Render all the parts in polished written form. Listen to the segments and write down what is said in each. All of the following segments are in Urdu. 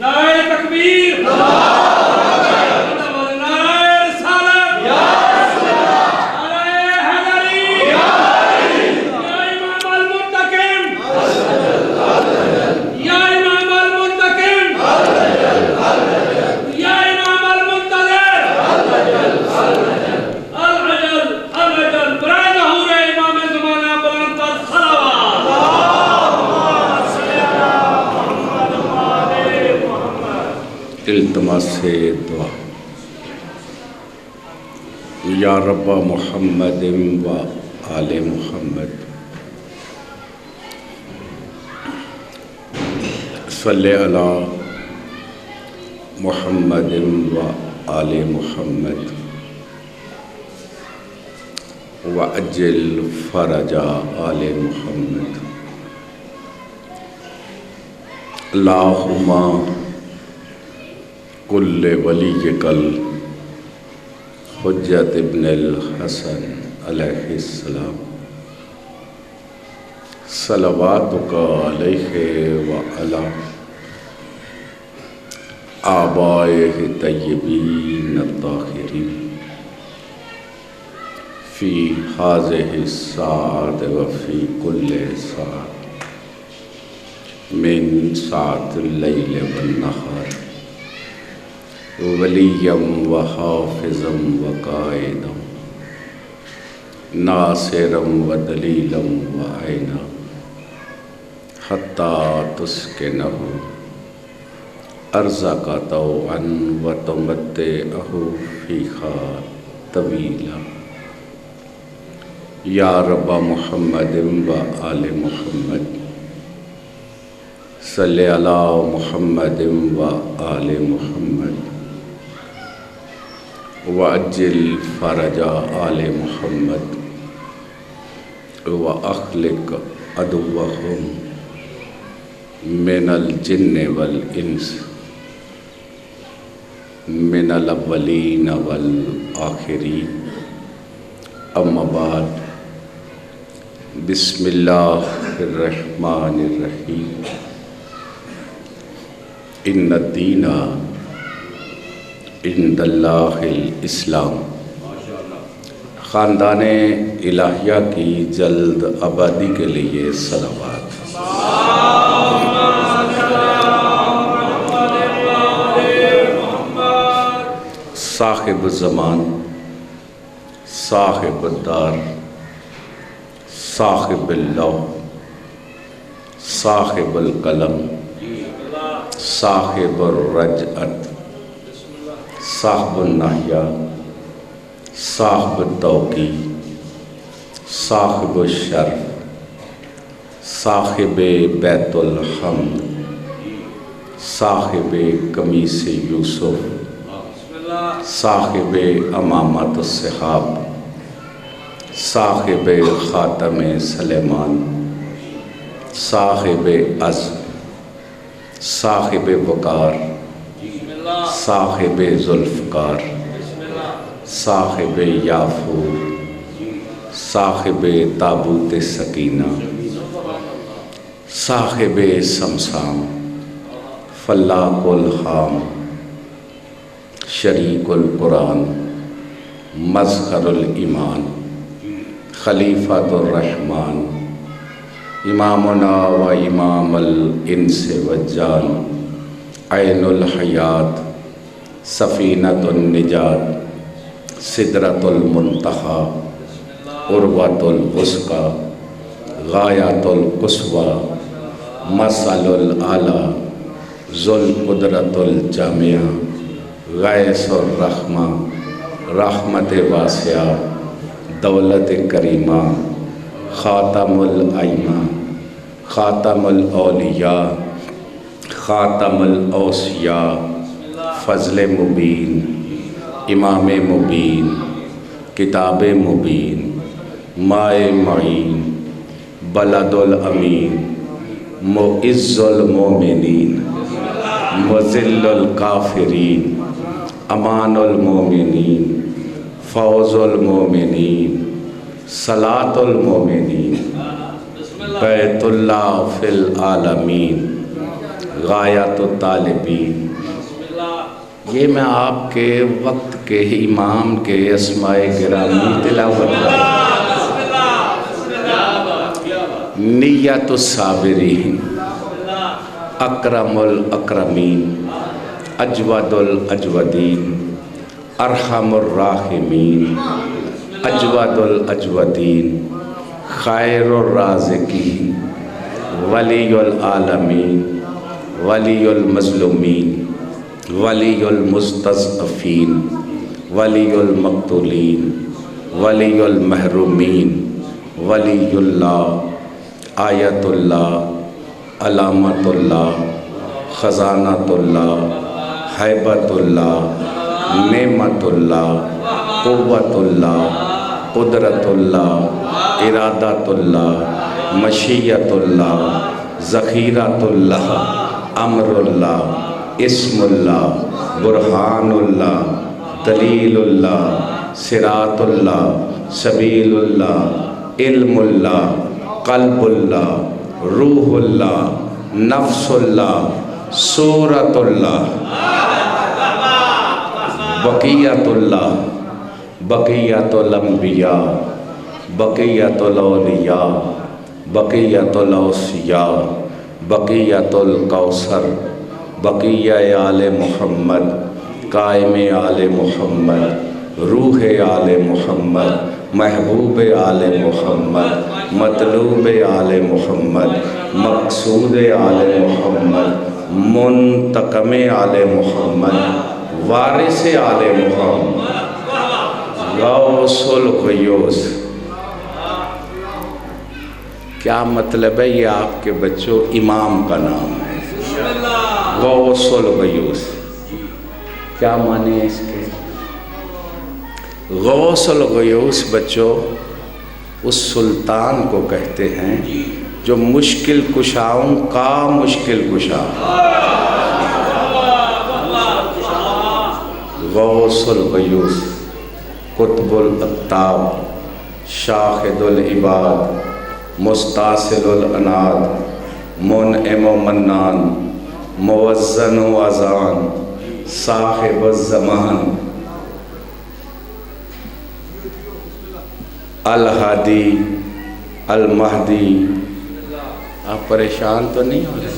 نعرہ تکبیر، التماس سے دعا۔ یا رب محمد و آل محمد صلی علی محمد و آل محمد وعجل فرج آل محمد۔ اللہم کل ولی کل حجت ابن الحسن علیہ السلام صلواتک علیہ وعلی آبائہ طیبین الطاہرین فی ہذہ الساعۃ وفی کل ساعۃ من ساعۃ اللیل والنہار ولیم و حافظم و قائدم ناصرم و دلیلم و عینا حتی تسکنہ ارضک طوعا و تمتعہ فیہا طویلا۔ یا رب محمد و آل محمد صلی علی محمد و آل محمد وعجل فرج آل محمد واخلق عدوهم من الجن والانس من الاولین والآخرین۔ اما بعد، بسم اللہ الرحمن الرحیم۔ ان الدین عند اللہ الاسلام۔ خاندان الہیہ کی جلد آبادی کے لیے صلوات۔ صاحب زمان، صاحب الدار، صاحب اللوح، صاحب القلم، صاحب الرجعت، صاحب النحیہ، صاحب التوقی، صاحب الشرف، صاحب بیت الحمد، صاحب قمیص یوسف، صاحب امامت الصحاب، صاحب خاتم سلیمان، صاحب عزم، صاحب وقار، صاحب ذوالفقار، صاحب یافور، صاحب تابوت سکینہ، صاحب سمسام، فلاق الحام، شریک القرآن، مظہر الایمان، خلیفۃ الرحمن، امامنا و امام الانس والجان، عین الحیات، سفینۃ النجات، سدرۃ المنتہی، عروۃ الوثقی، غایۃ القصوی، مثل الاعلی، ذو القدرۃ الجامعہ، غیث الرحمہ، رحمت واسعہ، دولت کریمہ، خاتم الائمہ، خاتم الاولیاء، خاتم الاوصیاء، فضل مبین، امام مبین، کتاب مبین، ماء معین، بلد الامین، معز المومنین، مذل الکافرین، امان المومنین، فوز المومنین، صلاۃ المومنین، بیت اللہ فی العالمین، غایات الطالبین۔ یہ میں آپ کے وقت کے امام کے اسماء گرامی تلاوت نیت الصابرین، اکرم الاکرمین، اجود الاجودین، ارحم الراحمین، اجود الاجودین، خیر الرازقین، ولی العالمین، ولی المظلومین، ولی المستضعفین، ولی المقتولین، ولی المحرومین، ولی اللہ، آیت اللہ، علامت اللہ، خزانۃ اللہ، ہیبت اللہ، نعمت اللہ، قوت اللہ، قدرت اللہ، ارادت اللہ، مشیت اللہ، ذخیرۃ اللہ، امر اللہ، اسم اللہ، برہان اللہ، دلیل اللہ، صراط اللہ، سبیل اللہ، علم اللہ، قلب اللہ، روح اللہ، نفس اللہ، صورت اللہ، بقیت اللہ، بقیت الانبیاء، بقیت الاولیاء، بقیت الاوصیاء، بقیت الکوثر، بقیہ آل محمد، قائم آل محمد، روح آل محمد، محبوب آل محمد، مطلوب آل محمد، مقصود آل محمد، منتقم آل محمد، وارث آل محمد، غوث الغیوث۔ کیا مطلب ہے؟ یہ آپ کے بچوں امام کا نام ہے، غوث الغیوث۔ کیا معنی ہے اس کے؟ غوث الغیوث بچوں اس سلطان کو کہتے ہیں جو مشکل کشاؤں کا مشکل کشا۔ غوث الغیوث، قطب الاقطاب، شاہد العباد، مستاصل الاناد، منعم و منان، موزن و اذان، صاحب الزمان، الہادی، المہدی۔ آپ پریشان تو نہیں ہو رہے؟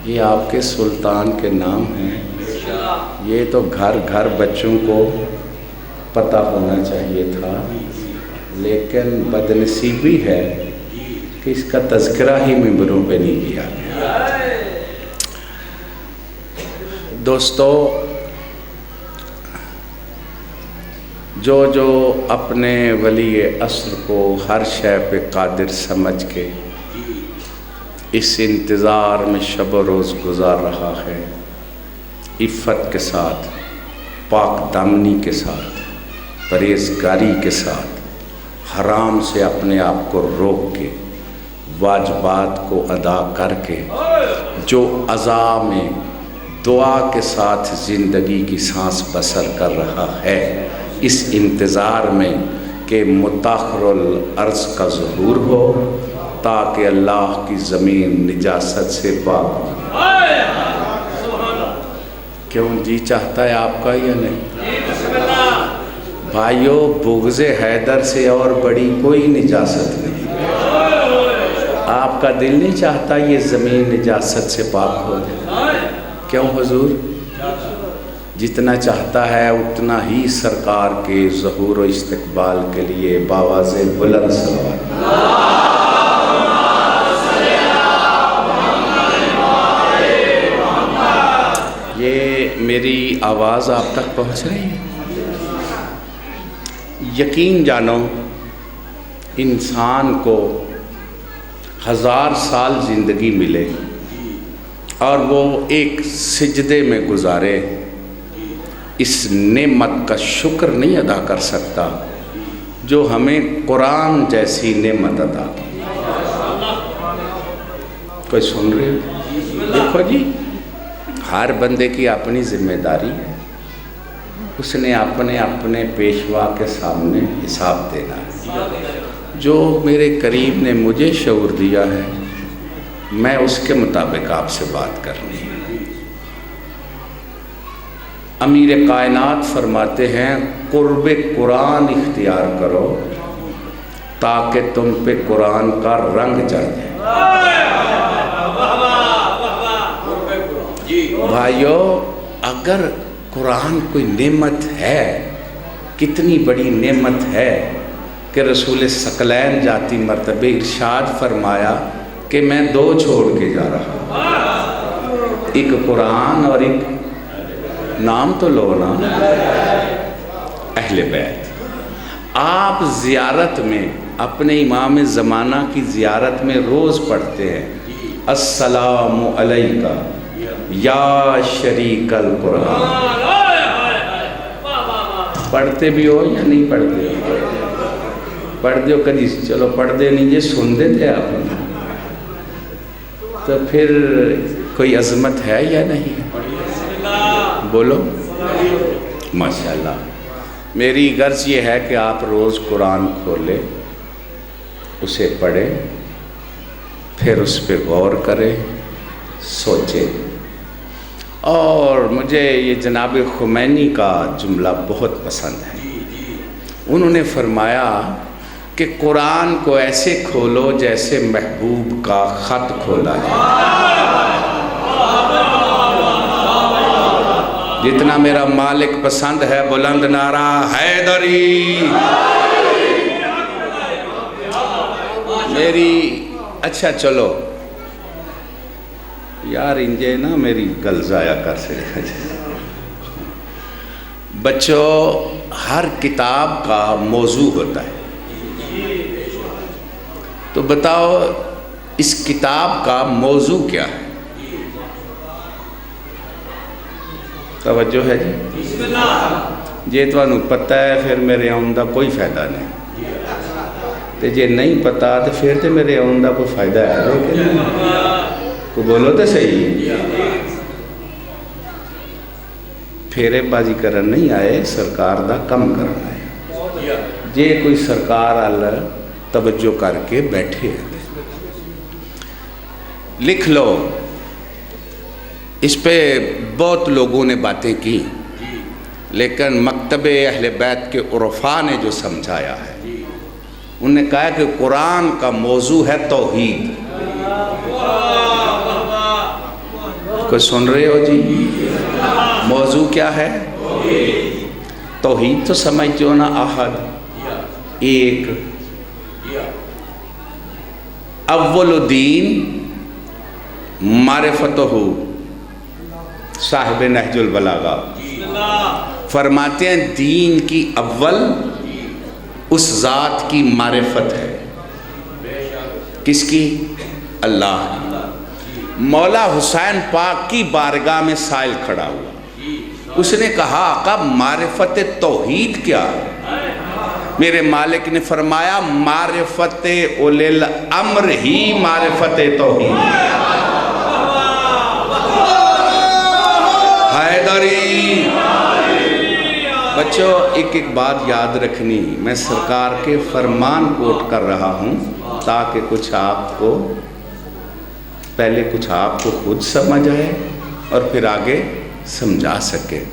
یہ آپ کے سلطان کے نام ہیں، یہ تو گھر گھر بچوں کو پتہ ہونا چاہیے تھا، لیکن بدنصیبی ہے کہ اس کا تذکرہ ہی ممبروں پہ نہیں کیا گیا۔ دوستو، جو اپنے ولی عصر کو ہر شے پہ قادر سمجھ کے اس انتظار میں شب و روز گزار رہا ہے، عفت کے ساتھ، پاک دامنی کے ساتھ، پرہیزگاری کے ساتھ، حرام سے اپنے آپ کو روک کے، واجبات کو ادا کر کے، جو عزا میں دعا کے ساتھ زندگی کی سانس بسر کر رہا ہے، اس انتظار میں کہ متاخر الارض کا ظہور ہو تاکہ اللہ کی زمین نجاست سے پاک ہو۔ کیوں جی چاہتا ہے آپ کا یا نہیں؟ بھائیو، بغض حیدر سے اور بڑی کوئی نجاست نہیں۔ آپ کا دل نہیں چاہتا یہ زمین نجاست سے پاک ہو جائے؟ کیوں حضور؟ جتنا چاہتا ہے اتنا ہی سرکار کے ظہور و استقبال کے لیے باواز بلند صلوات۔ یہ میری آواز آپ تک پہنچ رہی ہے؟ یقین جانو، انسان کو 1000 سال زندگی ملے اور وہ ایک سجدے میں گزارے، اس نعمت کا شکر نہیں ادا کر سکتا جو ہمیں قرآن جیسی نعمت عطا کی۔ کوئی سن رہے ہو؟ دیکھو جی، ہر بندے کی اپنی ذمہ داری ہے، اس نے اپنے پیشوا کے سامنے حساب دینا ہے۔ جو میرے قریب نے مجھے شعور دیا ہے، میں اس کے مطابق آپ سے بات کرنی ہے۔ امیر کائنات فرماتے ہیں قرب قرآن اختیار کرو تاکہ تم پہ قرآن کا رنگ چڑھ جائے۔ بھائیو، اگر قرآن کوئی نعمت ہے، کتنی بڑی نعمت ہے کہ رسول ثقلین جاتی مرتبہ ارشاد فرمایا کہ میں 2 چھوڑ کے جا رہا ہوں، ایک قرآن اور ایک نام تو لو نا، اہل بیت۔ آپ زیارت میں اپنے امام زمانہ کی زیارت میں روز پڑھتے ہیں السلام علیکہ یا شریک القرآن، پڑھتے بھی ہو یا نہیں پڑھتے ہو؟ پڑھتے ہو کدی؟ چلو پڑھتے نہیں جی، سنتے تھے آپ، تو پھر کوئی عظمت ہے یا نہیں؟ بولو ماشاءاللہ۔ میری غرض یہ ہے کہ آپ روز قرآن کھولیں، اسے پڑھیں، پھر اس پہ غور کریں، سوچیں۔ اور مجھے یہ جناب خمینی کا جملہ بہت پسند ہے۔ انہوں نے فرمایا کہ قرآن کو ایسے کھولو جیسے محبوب کا خط کھولا جائے۔ جتنا میرا مالک پسند ہے، بلند نعرہ حیدری۔ میری اچھا چلو یار، انجے نا میری گل ضائع کر سے بچوں، ہر کتاب کا موضوع ہوتا ہے، تو بتاؤ اس کتاب کا موضوع کیا ہے؟ توجہ ہے جی؟ جے تمہیں پتہ ہے پھر میرے آن دا کوئی فائدہ نہیں، تے جے نہیں پتہ تو پھر تے میرے آن دا کوئی فائدہ ہے، لیکن کو بولو تو صحیح۔ پھیرے بازی کرن نہیں آئے، سرکار دا کم کرنا ہے۔ جے کوئی سرکار اللہ توجہ کر کے بیٹھے ہیں، لکھ لو۔ اس پہ بہت لوگوں نے باتیں کی، لیکن مکتب اہل بیت کے عرفاء نے جو سمجھایا ہے، انہوں نے کہا کہ قرآن کا موضوع ہے توحید۔ کوئی سن رہے ہو جی؟ موضوع کیا ہے؟ توحید تو سمجھتے ہو نا، احد، ایک، اول الدین معرفتہ، صاحب نہج البلاغہ فرماتے ہیں دین کی اول اس ذات کی معرفت ہے۔ کس کی؟ اللہ کی۔ مولا حسین پاک کی بارگاہ میں سائل کھڑا ہوا، اس نے کہا آقا معرفت توحید کیا؟ میرے مالک نے فرمایا معرفت اولی الامر ہی معرفت توحید۔ حیدری۔ بچوں، ایک بات یاد رکھنی، میں سرکار کے فرمان کوٹ کر رہا ہوں تاکہ کچھ آپ کو خود سمجھ آئے اور پھر آگے سمجھا سکے۔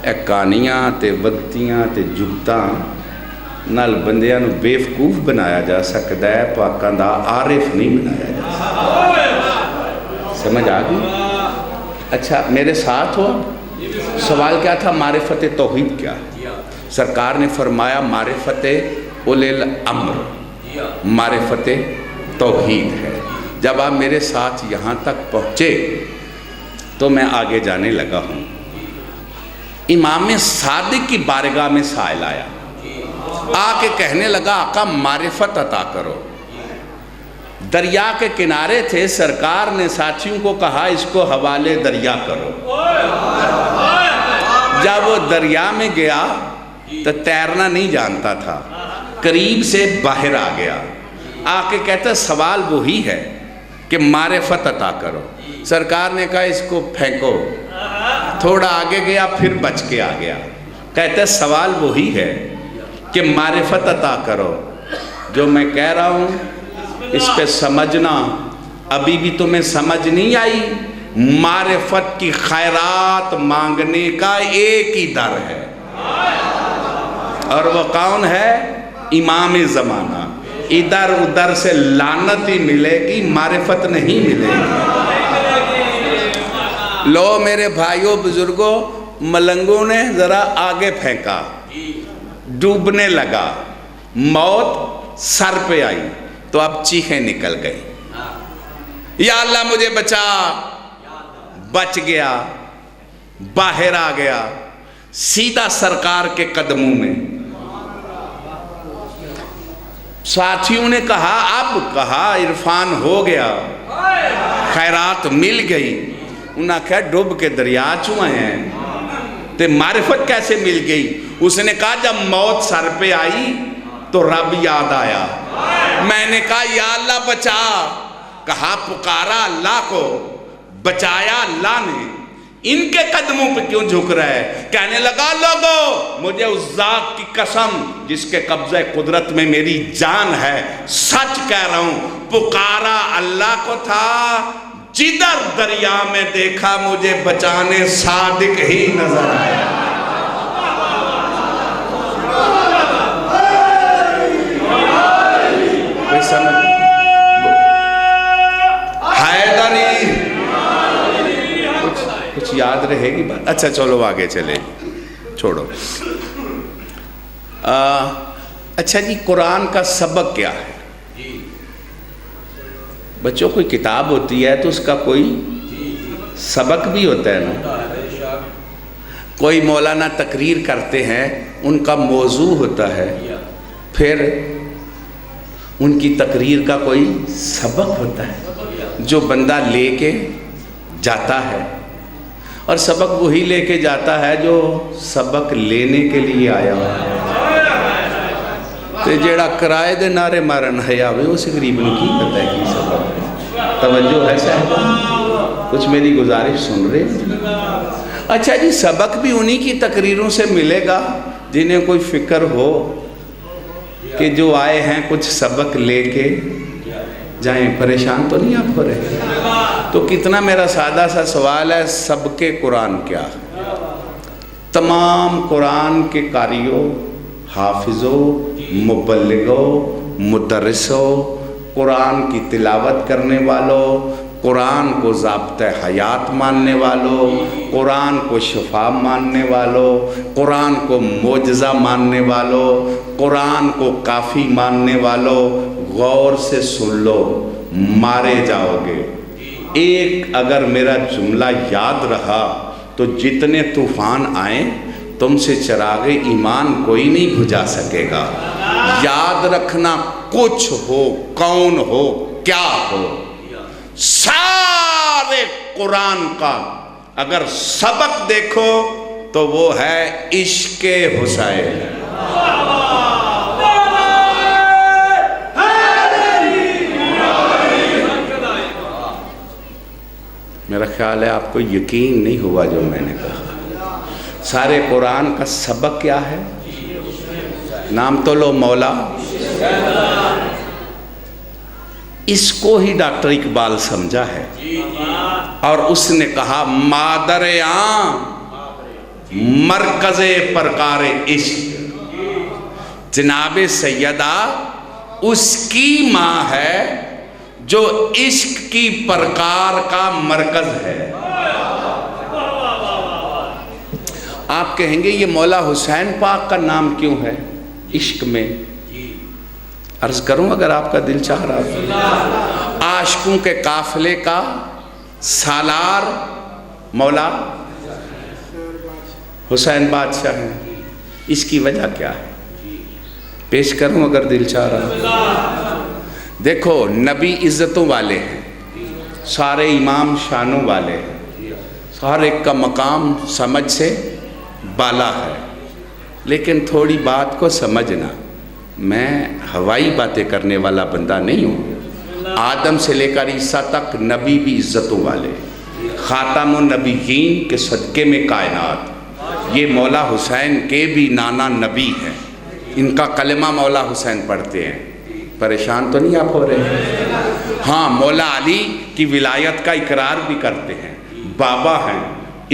ایک کہانیاں تے وقتیاں تے جگتاں نال بندیاں نو بیوقوف بنایا جا سکتا ہے، پاکاں دا عارف نہیں بنایا جا سکتا۔ سمجھ آ گئی؟ اچھا میرے ساتھ ہو؟ سوال کیا تھا؟ معرفت توحید کیا ہے؟ سرکار نے فرمایا معرفت اولی الامر معرفت توحید ہے۔ جب آپ میرے ساتھ یہاں تک پہنچے تو میں آگے جانے لگا ہوں۔ امام صادق کی بارگاہ میں سائل آیا، آ کے کہنے لگا آقا معرفت عطا کرو۔ دریا کے کنارے تھے، سرکار نے ساتھیوں کو کہا اس کو حوالے دریا کرو۔ جب وہ دریا میں گیا تو تیرنا نہیں جانتا تھا، قریب سے باہر آ گیا، آ کے کہتا سوال وہی ہے کہ معرفت عطا کرو۔ سرکار نے کہا اس کو پھینکو، تھوڑا آگے گیا پھر بچ کے آ گیا، کہتا سوال وہی ہے کہ معرفت عطا کرو۔ جو میں کہہ رہا ہوں اس پہ سمجھنا ابھی بھی تمہیں سمجھ نہیں آئی؟ معرفت کی خیرات مانگنے کا ایک ہی در ہے، اور وہ کون ہے؟ امام زمانہ۔ ادھر ادھر سے لعنت ہی ملے گی، معرفت نہیں ملے گی۔ لو میرے بھائیوں بزرگوں، ملنگوں نے ذرا آگے پھینکا، ڈوبنے لگا، موت سر پہ آئی تو اب چیخیں نکل گئی، یا اللہ مجھے بچا، بچ گیا، باہر آ گیا، سیدھا سرکار کے قدموں میں۔ ساتھیوں نے کہا، اب کہا عرفان ہو گیا، خیرات مل گئی۔ انہوں نے کہا ڈوب کے دریا چوئے ہیں تے معرفت کیسے مل گئی؟ اس نے کہا جب موت سر پہ آئی تو رب یاد آیا، میں نے کہا یا اللہ بچا، کہا پکارا اللہ کو، بچایا اللہ نے۔ ان کے قدموں پہ کیوں جھک رہا ہے؟ کہنے لگا لوگو مجھے اس ذات کی قسم جس کے قبضہ قدرت میں میری جان ہے، سچ کہہ رہا ہوں، پکارا اللہ کو تھا، جدھر دریا میں دیکھا مجھے بچانے صادق ہی نظر آیا۔ کوئی سمجھ؟ حیدری کچھ یاد رہے گی بات؟ اچھا چلو آگے چلے، چھوڑو۔ اچھا جی، قرآن کا سبق کیا ہے؟ بچوں کوئی کتاب ہوتی ہے تو اس کا کوئی سبق بھی ہوتا ہے نا۔ کوئی مولانا تقریر کرتے ہیں، ان کا موضوع ہوتا ہے، پھر ان کی تقریر کا کوئی سبق ہوتا ہے جو بندہ لے کے جاتا ہے، اور سبق وہی لے کے جاتا ہے جو سبق لینے کے لیے آیا ہے۔ تے جیڑا کرائے دے نعرے مارن ہے آوے اسے غریب نے کی پتہ ہے کی سبق؟ توجہ ہے صاحبہ؟ کچھ میری گزارش سن رہے؟ اچھا جی، سبق بھی انہی کی تقریروں سے ملے گا جنہیں کوئی فکر ہو کہ جو آئے ہیں کچھ سبق لے کے جائیں۔ پریشان تو نہیں آپ ہو رہے؟ تو کتنا میرا سادہ سا سوال ہے، سبق قرآن کیا؟ تمام قرآن کے قاریوں، حافظوں، مبلغوں، مدرسوں، قرآن کی تلاوت کرنے والوں، قرآن کو ضابطہ حیات ماننے والوں، قرآن کو شفا ماننے والوں، قرآن کو معجزہ ماننے والوں، قرآن کو کافی ماننے والوں، غور سے سن لو، مارے جاؤ گے۔ ایک اگر میرا جملہ یاد رہا تو جتنے طوفان آئیں تم سے چراغ ایمان کوئی نہیں بجھا سکے گا۔ یاد رکھنا، کچھ ہو، کون ہو، کیا ہو، سارے قرآن کا اگر سبق دیکھو تو وہ ہے عشق حسین۔ میرا خیال ہے آپ کو یقین نہیں ہوا جو میں نے کہا۔ سارے قرآن کا سبق کیا ہے؟ نام تو لو، مولا۔ اس کو ہی ڈاکٹر اقبال سمجھا ہے، اور اس نے کہا مادر عام مرکز پرکار عشق، جناب سیدہ اس کی ماں ہے جو عشق کی پرکار کا مرکز ہے۔ آپ کہیں گے یہ مولا حسین پاک کا نام کیوں ہے عشق میں؟ عرض کروں اگر آپ کا دل چاہ رہا ہے، عاشقوں کے قافلے کا سالار مولا حسین بادشاہ ہیں۔ اس کی وجہ کیا ہے؟ پیش کروں اگر دل چاہ رہا ہے۔ دیکھو، نبی عزتوں والے ہیں، سارے امام شانوں والے ہیں، ہر ایک کا مقام سمجھ سے بالا ہے، لیکن تھوڑی بات کو سمجھنا، میں ہوائی باتیں کرنے والا بندہ نہیں ہوں۔ آدم سے لے کر عیسیٰ تک نبی بھی عزتوں والے، خاتم النبیین کے صدقے میں کائنات، یہ مولا حسین کے بھی نانا نبی ہیں، ان کا کلمہ مولا حسین پڑھتے ہیں۔ پریشان تو نہیں آپ ہو رہے ہیں؟ ہاں مولا علی کی ولایت کا اقرار بھی کرتے ہیں، بابا ہیں،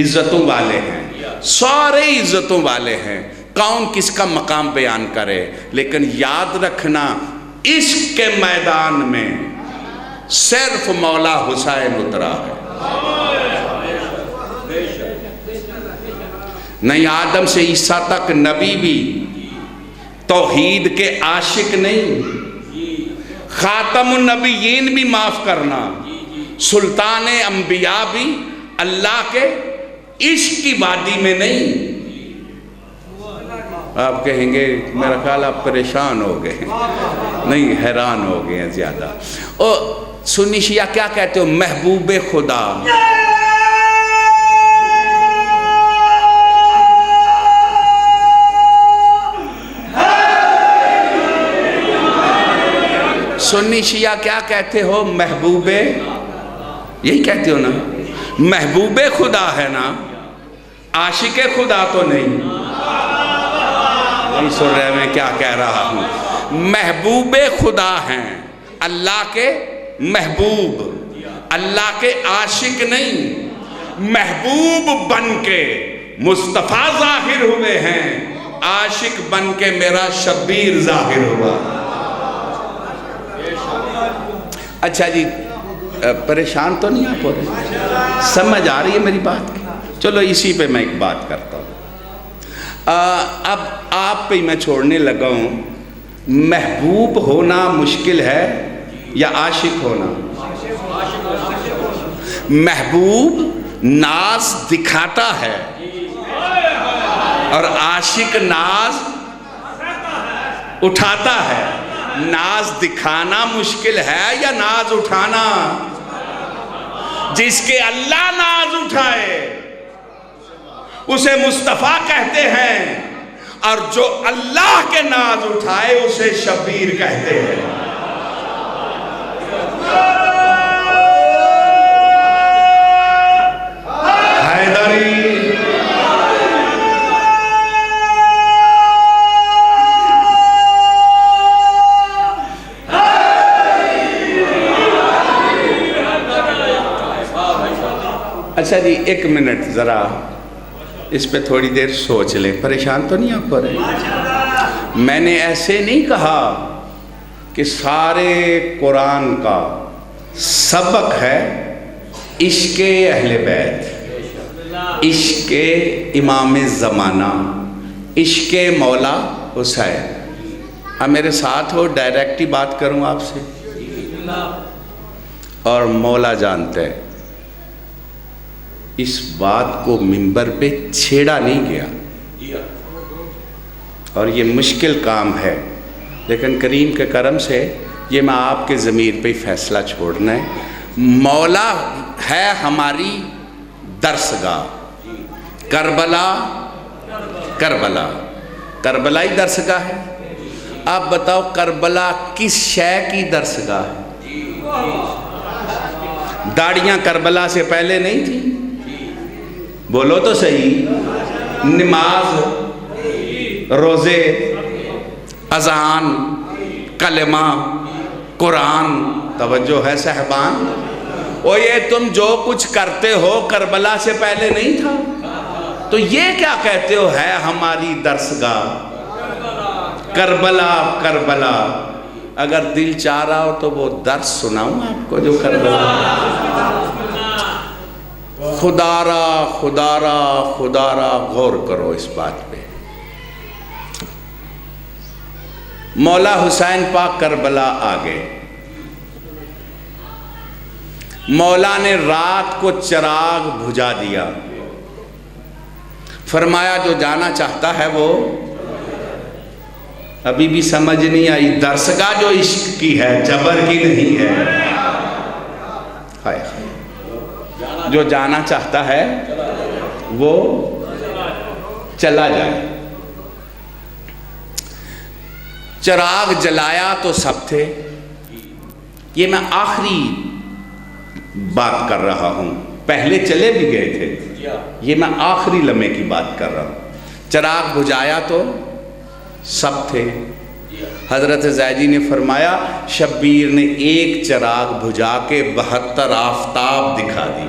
عزتوں والے ہیں، سارے عزتوں والے ہیں، کون کس کا مقام بیان کرے، لیکن یاد رکھنا عشق کے میدان میں صرف مولا حسین اترا ہے، نہیں آدم سے عیسیٰ تک نبی بھی توحید کے عاشق نہیں، خاتم النبیین بھی معاف کرنا، سلطان انبیاء بھی اللہ کے عشق کی وادی میں نہیں۔ آپ کہیں گے میرا خیال آپ پریشان ہو گئے، نہیں حیران ہو گئے ہیں زیادہ۔ اور سنی شیعہ کیا کہتے ہو؟ محبوب خدا، سنی شیعہ کیا کہتے ہو؟ محبوب، یہی کہتے ہو نا، محبوب خدا ہے نا، عاشق خدا تو نہیں سن رہے میں کیا کہہ رہا ہوں؟ محبوب خدا ہیں، اللہ کے محبوب، اللہ کے عاشق نہیں، محبوب بن کے مصطفیٰ ظاہر ہوئے ہیں، عاشق بن کے میرا شبیر ظاہر ہوا۔ اچھا جی، پریشان تو نہیں آپ ہو رہے؟ سمجھ آ رہی ہے میری بات؟ چلو اسی پہ میں ایک بات کرتا ہوں۔ اب آپ پہ میں چھوڑنے لگا ہوں، محبوب ہونا مشکل ہے یا عاشق ہونا؟ محبوب ناز دکھاتا ہے اور عاشق ناز اٹھاتا ہے۔ ناز دکھانا مشکل ہے یا ناز اٹھانا؟ جس کے اللہ ناز اٹھائے اسے مصطفیٰ کہتے ہیں، اور جو اللہ کے ناز اٹھائے اسے شبیر کہتے ہیں۔ حیدری اچھا جی، ایک منٹ ذرا اس پہ تھوڑی دیر سوچ لیں، پریشان تو نہیں آپ ہو رہے؟ میں نے ایسے نہیں کہا کہ سارے قرآن کا سبق ہے عشق اہل بیت، عشق امام زمانہ، عشق مولا حسین۔ اب میرے ساتھ ہو، ڈائریکٹ ہی بات کروں آپ سے، اور مولا جانتے ہیں اس بات کو منبر پہ چھیڑا نہیں گیا، اور یہ مشکل کام ہے، لیکن کریم کے کرم سے یہ میں آپ کے ضمیر پہ فیصلہ چھوڑنا ہے۔ مولا ہے ہماری درسگاہ، کربلا کربلائی درسگاہ ہے۔ آپ بتاؤ کربلا کس شے کی درسگاہ ہے؟ داڑیاں کربلا سے پہلے نہیں تھی؟ بولو تو صحیح۔ نماز، روزے، اذان، کلمہ، قرآن، توجہ ہے صاحبان؟ اور یہ تم جو کچھ کرتے ہو کربلا سے پہلے نہیں تھا؟ تو یہ کیا کہتے ہو ہے ہماری درسگاہ؟ کربلا۔ اگر دل چاہ رہا ہو تو وہ درس سناؤں آپ کو جو کربلا۔ خدارا غور کرو اس بات پہ۔ مولا حسین پاک کربلا آ گئے، مولا نے رات کو چراغ بجھا دیا، فرمایا جو جانا چاہتا ہے وہ، ابھی بھی سمجھ نہیں آئی، درسگاہ جو عشق کی ہے، جبر کی نہیں ہے۔ جو جانا چاہتا ہے وہ چلا جائے۔ چراغ جلایا تو سب تھے۔ یہ میں آخری بات کر رہا ہوں، پہلے چلے بھی گئے تھے، یہ میں آخری لمحے کی بات کر رہا ہوں۔ چراغ بجھایا تو سب تھے، حضرت زیدی نے فرمایا شبیر نے ایک چراغ بجھا کے 72 آفتاب دکھا دی۔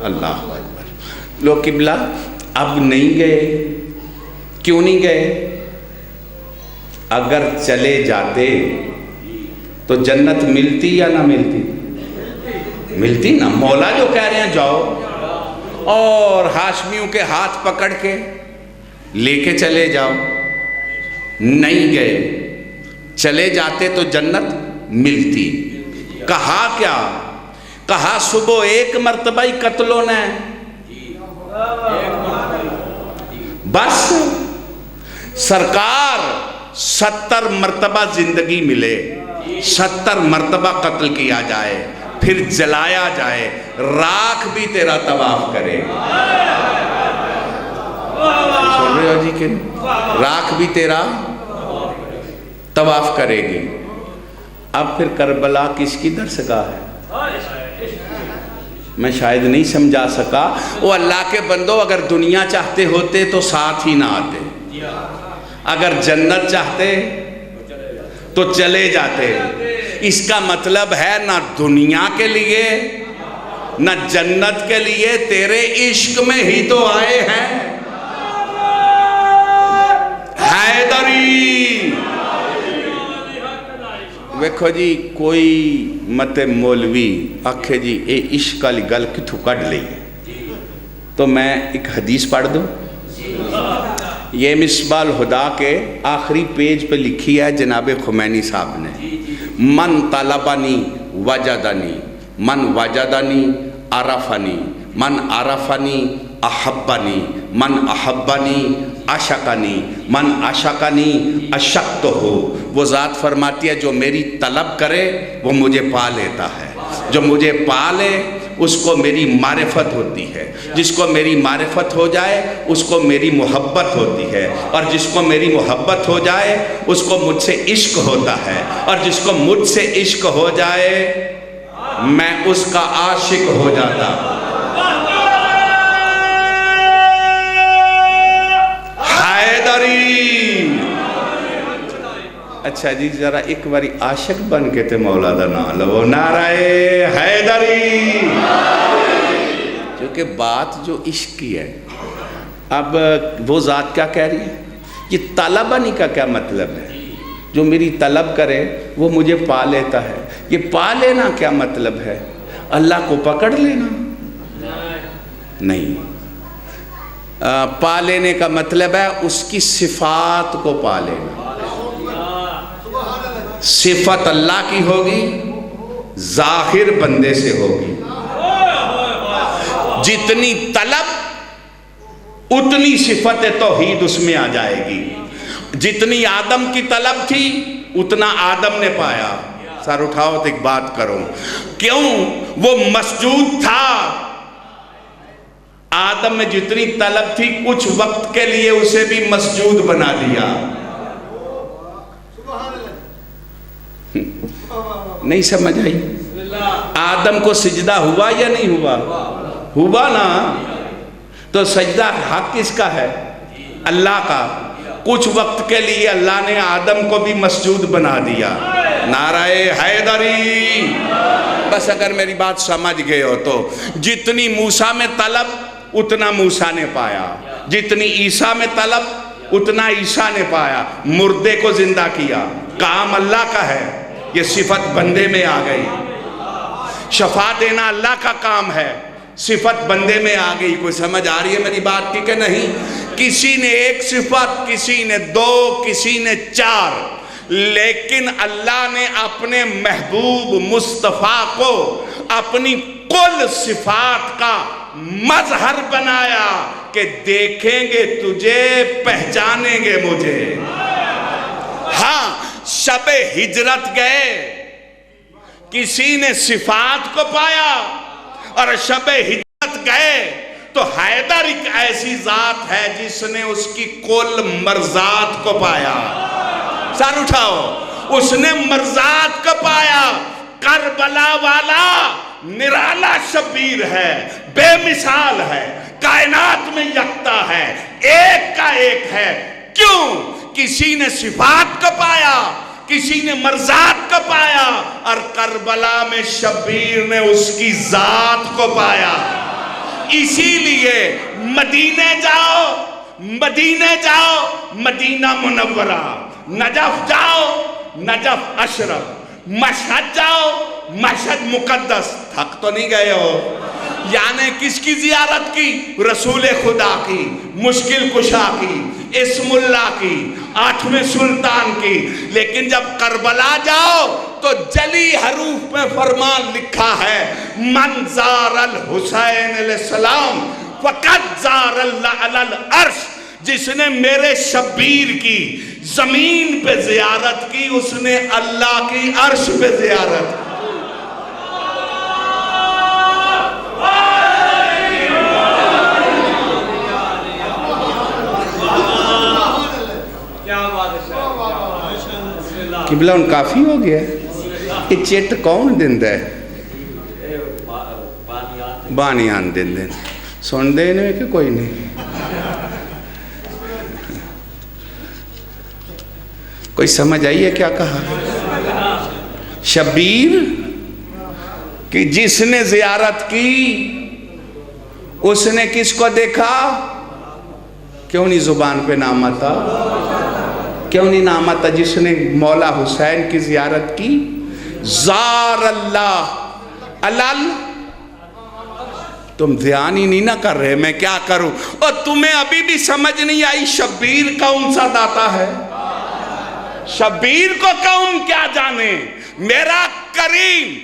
اللہ اکبر۔ لو قبلہ اب نہیں گئے، کیوں نہیں گئے؟ اگر چلے جاتے تو جنت ملتی یا نہ ملتی؟ ملتی نا۔ مولا جو کہہ رہے ہیں جاؤ، اور ہاشمیوں کے ہاتھ پکڑ کے لے کے چلے جاؤ، نہیں گئے۔ چلے جاتے تو جنت ملتی۔ کہا کیا؟ کہا صبح ایک مرتبہ ہی قتل ہونا ہے، بس سرکار 70 مرتبہ زندگی ملے، 70 مرتبہ قتل کیا جائے، پھر جلایا جائے، راکھ بھی تیرا طواف کرے۔ سن رہے ہو جی کہ راکھ بھی تیرا طواف کرے گی۔ اب پھر کربلا کس کی درسگاہ ہے؟ میں شاید نہیں سمجھا سکا۔ وہ اللہ کے بندو، اگر دنیا چاہتے ہوتے تو ساتھ ہی نہ آتے، اگر جنت چاہتے تو چلے جاتے۔ اس کا مطلب ہے نہ دنیا کے لیے نہ جنت کے لیے، تیرے عشق میں ہی تو آئے ہیں۔ حیدری ویکھو جی، کوئی مت مولوی آکھے جی اے عشق والی گل کتھوں کڈ لئی، تو میں ایک حدیث پڑھ دوں۔ یہ مصباح الہدا کے آخری پیج پہ لکھی ہے جناب خمینی صاحب نے، من طلبنی وجدنی، من وجدنی عرفنی، من عرفنی احبنی، من احبنی عشقنی، من عشقنی عشقت ہو۔ وہ ذات فرماتی ہے جو میری طلب کرے وہ مجھے پا لیتا ہے، جو مجھے پا لے اس کو میری معرفت ہوتی ہے، جس کو میری معرفت ہو جائے اس کو میری محبت ہوتی ہے، اور جس کو میری محبت ہو جائے اس کو مجھ سے عشق ہوتا ہے، اور جس کو مجھ سے عشق ہو جائے میں اس کا عاشق ہو جاتا۔ حیدری اچھا جی، ذرا ایک باری عاشق بن کے تے مولا دا نام لو، نعرہ حیدری۔ کیونکہ بات جو عشق کی ہے، اب وہ ذات کیا کہہ رہی ہے؟ یہ طلبنی کا کیا مطلب ہے؟ جو میری طلب کرے وہ مجھے پا لیتا ہے۔ یہ پا لینا کیا مطلب ہے؟ اللہ کو پکڑ لینا نہیں۔ پا لینے کا مطلب ہے اس کی صفات کو پا لینا۔ صفت اللہ کی ہوگی، ظاہر بندے سے ہوگی۔ جتنی طلب اتنی صفت توحید اس میں آ جائے گی۔ جتنی آدم کی طلب تھی اتنا آدم نے پایا۔ سر اٹھاؤ تو ایک بات کرو، کیوں؟ وہ مسجود تھا۔ آدم میں جتنی طلب تھی کچھ وقت کے لیے اسے بھی مسجود بنا دیا۔ نہیں سمجھ آئی؟ آدم کو سجدہ ہوا یا نہیں ہوا؟ ہوا نا۔ تو سجدہ حق کس کا ہے؟ اللہ کا۔ کچھ وقت کے لیے اللہ نے آدم کو بھی مسجود بنا دیا۔ نعرہ حیدری۔ بس اگر میری بات سمجھ گئے ہو تو جتنی موسیٰ میں طلب اتنا موسیٰ نے پایا، جتنی عیسیٰ میں طلب اتنا عیسیٰ نے پایا۔ مردے کو زندہ کیا، کام اللہ کا ہے، یہ صفت بندے میں آ گئی۔ شفا دینا اللہ کا کام ہے، صفت بندے میں آ گئی۔ کوئی سمجھ آ رہی ہے میری بات کی کہ نہیں؟ کسی نے ایک صفت، کسی نے دو، کسی نے 4، لیکن اللہ نے اپنے محبوب مصطفیٰ کو اپنی کل صفات کا مظہر بنایا کہ دیکھیں گے تجھے، پہچانیں گے مجھے۔ ہاں، شب ہجرت گئے، کسی نے صفات کو پایا، اور شب ہجرت گئے تو حیدر ایک ایسی ذات ہے جس نے اس کی کل مرضات کو پایا۔ سر اٹھاؤ، اس نے مرضات کو پایا۔ کربلا والا نرالا شبیر ہے، بے مثال ہے۔ کائنات میں یکتا ہے، ایک کا ایک ہے۔ کیوں؟ کسی نے صفات کو پایا، کسی نے مرزات کو پایا، اور کربلا میں شبیر نے اس کی ذات کو پایا۔ اسی لیے مدینے جاؤ، مدینے جاؤ مدینہ منورہ، نجف جاؤ نجف اشرف، مشہد جاؤ مشہد مقدس۔ تھک تو نہیں گئے ہو؟ یعنی کس کی زیارت کی؟ رسول خدا کی، مشکل کشا کی، اسم اللہ کی، 8ویں سلطان کی۔ لیکن جب کربلا جاؤ تو جلی حروف میں فرمان لکھا ہے، من زار الحسین علیہ السلام فقط زار اللہ علی العرش۔ جس نے میرے شبیر کی زمین پہ زیارت کی، اس نے اللہ کی عرش پہ زیارت کی۔ قبلہ ان کافی ہو گیا ہے۔ یہ چٹ کون دن ہے؟ بانیان دن دن سن دے انہیں کہ کوئی نہیں؟ کوئی سمجھ آئی ہے کیا کہا؟ شبیر کہ جس نے زیارت کی اس نے کس کو دیکھا؟ کیوں نہیں زبان پہ نام آتا؟ کیوں نہیں نام آتا جس نے مولا حسین کی زیارت کی؟ زار اللہ علل۔ تم دھیان ہی نہیں نہ کر رہے، میں کیا کروں؟ اور تمہیں ابھی بھی سمجھ نہیں آئی شبیر کون سا داتا ہے؟ شبیر کو کون کیا جانے؟ میرا کریم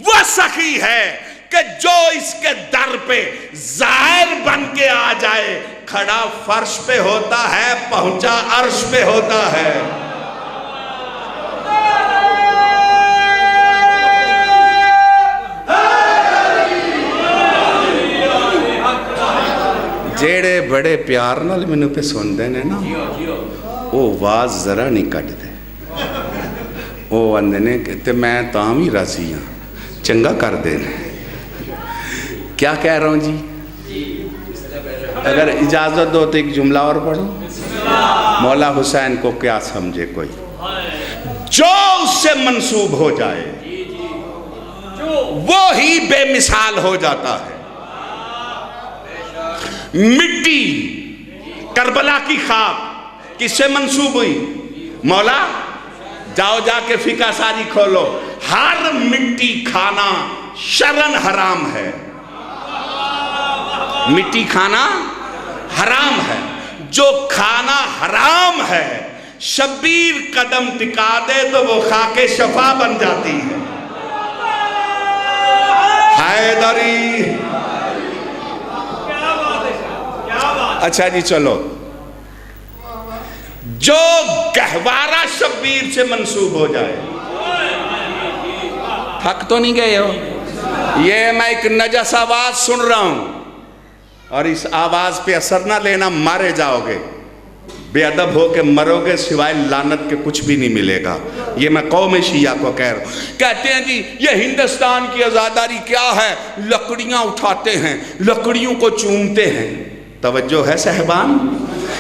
وہ سخی ہے کہ جو اس کے در پہ زائر بن کے آ جائے، کھڑا فرش پہ ہوتا ہے، پہنچا عرش پہ ہوتا ہے۔ جیڑے بڑے پیار نال مینوں پہ سن دے نے نا، وہ واز ذرا نہیں کٹ دے، وہ اندے نے کہتے میں تاں بھی راضی ہاں، چنگا کر دینے۔ کیا کہہ رہا ہوں جی؟ اگر اجازت دو تو ایک جملہ اور پڑھو۔ مولا حسین کو کیا سمجھے کوئی؟ جو اس سے منسوب ہو جائے وہ ہی بے مثال ہو جاتا ہے۔ مٹی کربلا کی خاک کس سے منسوب ہوئی؟ مولا جاؤ جا کے فقہ ساری کھولو، ہر مٹی کھانا شرعاً حرام ہے۔ مٹی کھانا حرام ہے۔ جو کھانا حرام ہے شبیر قدم ٹکا دے تو وہ خاک شفا بن جاتی ہے۔ حیدری۔ اچھا جی چلو، جو گہوارہ شبیر سے منسوب ہو جائے، تھک تو نہیں گئے ہو؟ یہ میں ایک نجس آواز سن رہا ہوں اور اس آواز پہ اثر نہ لینا، مارے جاؤ گے، بے ادب ہو کے مرو گے، سوائے لعنت کے کچھ بھی نہیں ملے گا۔ یہ میں قوم شیعہ کو کہہ رہا ہوں۔ کہتے ہیں جی یہ ہندوستان کی آزاداری کیا ہے؟ لکڑیاں اٹھاتے ہیں، لکڑیوں کو چومتے ہیں۔ توجہ ہے صاحبان؟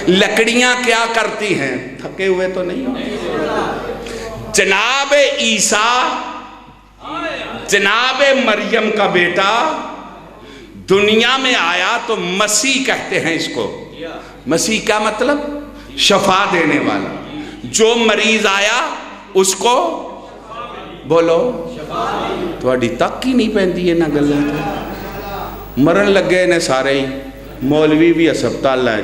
لکڑیاں کیا کرتی ہیں؟ تھکے ہوئے تو نہیں؟ جناب عیسیٰ، جناب مریم کا بیٹا دنیا میں آیا تو مسیح کہتے ہیں اس کو۔ مسیح کیا مطلب؟ شفا دینے والا۔ جو مریض آیا اس کو بولو تھوڑی تک ہی نہیں پہنتی ہے نہ گلہ تھا، مرن لگے نے سارے ہی، مولوی بھی ہسپتال ہے،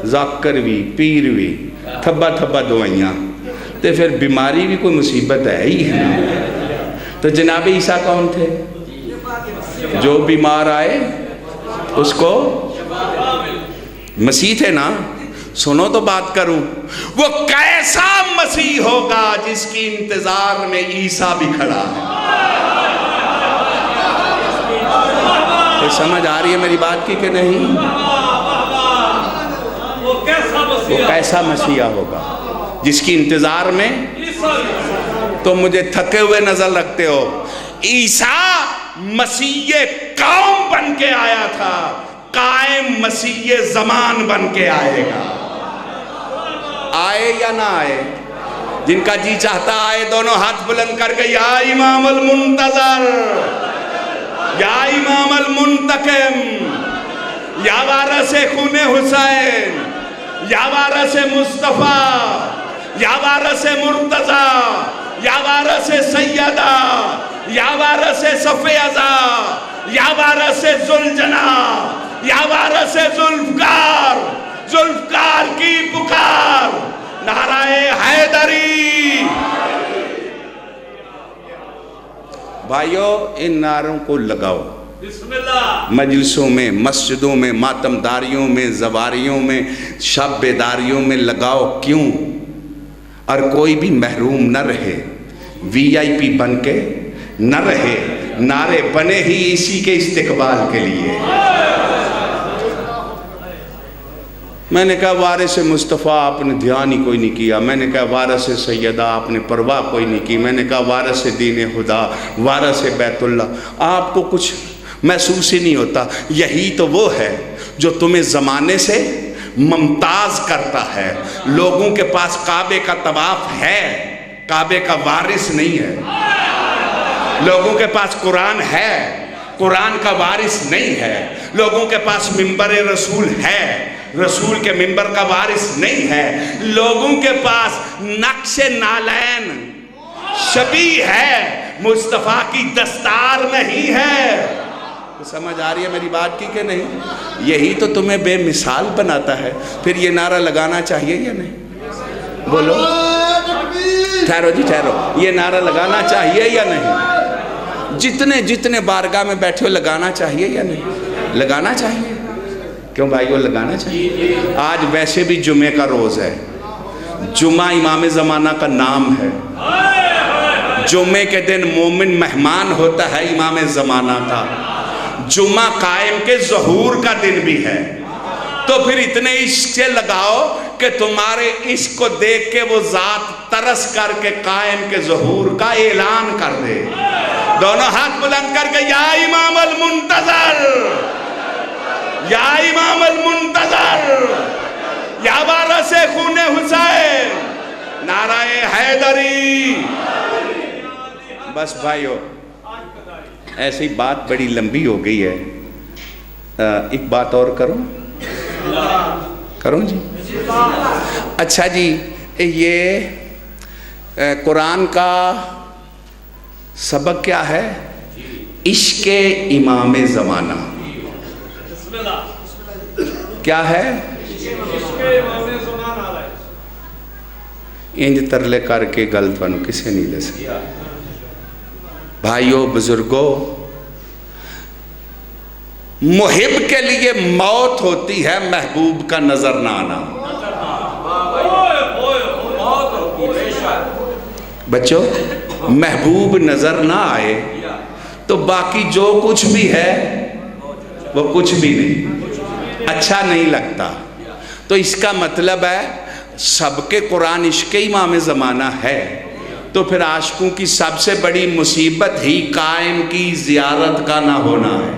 ذاکر بھی، پیر بھی، تھبا تھبا دوائیاں، تو پھر بیماری بھی کوئی مصیبت ہے ہی ہے۔ تو جناب عیسیٰ کون تھے؟ جو بیمار آئے اس کو مسیح تھے نا۔ سنو تو بات کروں، وہ کیسا مسیح ہوگا جس کی انتظار میں عیسیٰ بھی کھڑا ہے؟ سمجھ آ رہی ہے میری بات کی کہ نہیں؟ وہ کیسا مسیح ہوگا جس کی انتظار میں تو مجھے تھکے ہوئے نظر رکھتے ہو۔ عیسیٰ مسیح قوم بن کے آیا تھا، قائم مسیح زمان بن کے آئے گا. آئے یا نہ آئے؟ جن کا جی چاہتا آئے دونوں ہاتھ بلند کر کے یا امام المنتظر، یا امام المنتقم، یا وارث خون حسین، یا وارث مصطفیٰ، یا وارث مرتضی، یا وارث سیدہ، یا وارث صف ازا، یا وارث ذوالجناح، یا وارث ذوالفقار، ذوالفقار کی پکار، نعرہ حیدری. بھائیو ان نعروں کو لگاؤ مجلسوں میں، مسجدوں میں، ماتمداریوں میں، زواریوں میں، شب بیداریوں میں لگاؤ. کیوں؟ اور کوئی بھی محروم نہ رہے، وی آئی پی بن کے نہ رہے. نعرے بنے ہی اسی کے استقبال کے لیے. میں نے کہا وارث مصطفیٰ آپ نے دھیان ہی کوئی نہیں کیا. میں نے کہا وارث سیدہ آپ نے پرواہ کوئی نہیں کی. میں نے کہا وارث دین خدا، وارث بیت اللہ، آپ کو کچھ محسوس ہی نہیں ہوتا. یہی تو وہ ہے جو تمہیں زمانے سے ممتاز کرتا ہے. لوگوں کے پاس کعبے کا طواف ہے، کعبے کا وارث نہیں ہے. لوگوں کے پاس قرآن ہے، قرآن کا وارث نہیں ہے. لوگوں کے پاس منبر رسول ہے، رسول کے منبر کا وارث نہیں ہے. لوگوں کے پاس نقش نالین شبیہ ہے، مصطفیٰ کی دستار نہیں ہے. سمجھ آ رہی ہے میری بات کی کہ نہیں؟ یہی تو تمہیں بے مثال بناتا ہے. پھر یہ نعرہ لگانا چاہیے یا نہیں؟ بولو. ٹھہرو جی ٹھہرو. یہ نعرہ لگانا چاہیے یا نہیں؟ جتنے بارگاہ میں بیٹھے ہو لگانا چاہیے یا نہیں؟ لگانا چاہیے. کیوں بھائیو لگانا چاہیے؟ آج ویسے بھی جمعے کا روز ہے. جمعہ امام زمانہ کا نام ہے. جمعے کے دن مومن مہمان ہوتا ہے امام زمانہ کا. جمعہ قائم کے ظہور کا دن بھی ہے. تو پھر اتنے عشق سے لگاؤ کہ تمہارے عشق کو دیکھ کے وہ ذات ترس کر کے قائم کے ظہور کا اعلان کر دے. دونوں ہاتھ بلند کر کے یا امام المنتظر، یا امام المنتظر، یا وارث خون حسین، نعرہ حیدری. بس بھائیو ایسی بات بڑی لمبی ہو گئی ہے. ایک بات اور کروں جی. اچھا جی، یہ قرآن کا سبق کیا ہے؟ عشق امام زمانہ. کیا ہے؟ انج ترلے کر کے غلط بنو کسے نہیں لے سکتا. بھائیو بزرگوں، محب کے لیے موت ہوتی ہے، محبوب کا نظر نہ آنا. بچوں محبوب نظر نہ آئے تو باقی جو کچھ بھی ہے وہ کچھ بھی نہیں، اچھا نہیں لگتا. تو اس کا مطلب ہے سب کے قرآن عشق امام زمانہ ہے. تو پھر عاشقوں کی سب سے بڑی مصیبت ہی قائم کی زیارت کا نہ ہونا ہے.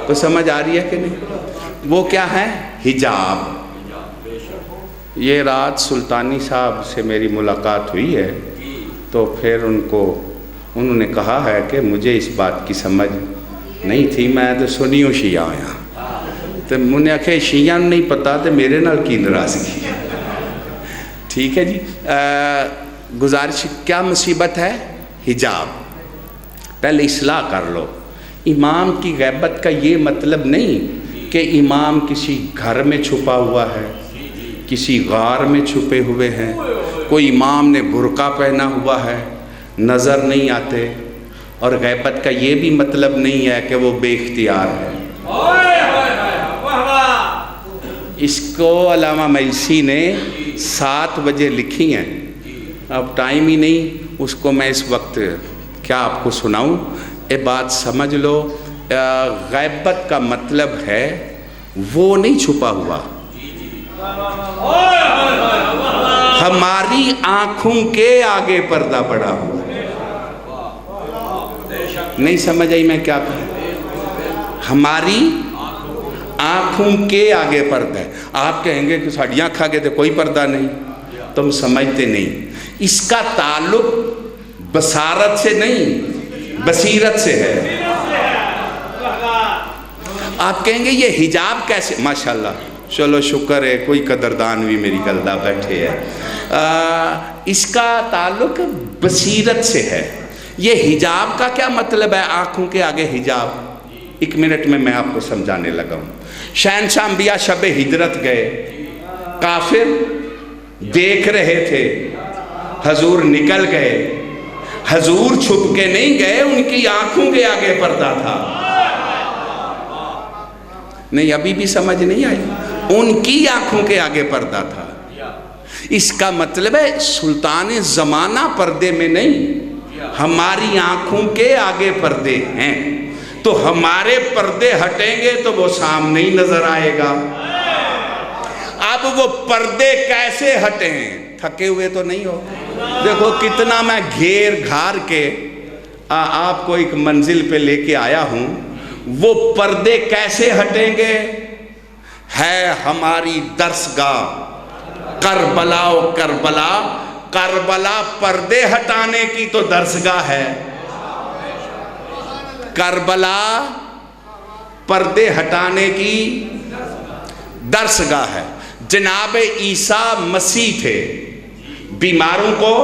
تو سمجھ آ رہی ہے کہ نہیں؟ وہ کیا ہے؟ حجاب. یہ رات سلطانی صاحب سے میری ملاقات ہوئی ہے تو پھر انہوں نے کہا ہے کہ مجھے اس بات کی سمجھ نہیں تھی. میں تو سنیوں شیعہ آیا تو میں نے آخیا شیعہ نہیں پتا تو میرے نال کی ناراضگی ہے. ٹھیک ہے جی. گزارش کیا مصیبت ہے؟ حجاب. پہلے اصلاح کر لو. امام کی غیبت کا یہ مطلب نہیں کہ امام کسی گھر میں چھپا ہوا ہے، کسی غار میں چھپے ہوئے ہیں. کوئی امام نے برقع پہنا ہوا ہے، نظر نہیں آتے. اور غیبت کا یہ بھی مطلب نہیں ہے کہ وہ بے اختیار ہے. اس کو علامہ میسی نے 7 بجے لکھی ہیں. اب ٹائم ہی نہیں اس کو میں اس وقت کیا آپ کو سناؤں. یہ بات سمجھ لو. غیبت کا مطلب ہے وہ نہیں چھپا ہوا، ہماری آنکھوں کے آگے پردہ پڑا ہوا. نہیں سمجھ آئی میں کیا کہوں؟ ہماری آنکھوں کے آگے پردہ ہے. آپ کہیں گے کہ ساڑھیاں کھا گئے تو کوئی پردہ نہیں. تم سمجھتے نہیں. اس کا تعلق بصارت سے نہیں بصیرت سے ہے. آپ کہیں گے یہ حجاب کیسے؟ ماشاءاللہ چلو شکر ہے کوئی قدردان بھی میری گلدہ بیٹھے ہے. اس کا تعلق بصیرت سے ہے. یہ حجاب کا کیا مطلب ہے؟ آنکھوں کے آگے حجاب. 1 منٹ میں آپ کو سمجھانے لگا ہوں. شہنشاہ انبیاء شب ہجرت گئے. کافر دیکھ رہے تھے. حضور نکل گئے. حضور چھپ کے نہیں گئے، ان کی آنکھوں کے آگے پردہ تھا. نہیں ابھی بھی سمجھ نہیں آئی. ان کی آنکھوں کے آگے پردہ تھا. اس کا مطلب ہے سلطان زمانہ پردے میں نہیں، ہماری آنکھوں کے آگے پردے ہیں. تو ہمارے پردے ہٹیں گے تو وہ سامنے ہی نظر آئے گا. اب وہ پردے کیسے ہٹیں؟ تھکے ہوئے تو نہیں ہو؟ دیکھو کتنا میں گھیر گھار کے آپ کو ایک منزل پہ لے کے آیا ہوں. وہ پردے کیسے ہٹیں گے؟ ہے ہماری درسگاہ کربلا و کربلا. کربلا پردے ہٹانے کی تو درسگاہ ہے. کربلا پردے ہٹانے کی درسگاہ ہے. جناب عیسیٰ مسیح تھے، بیماروں کو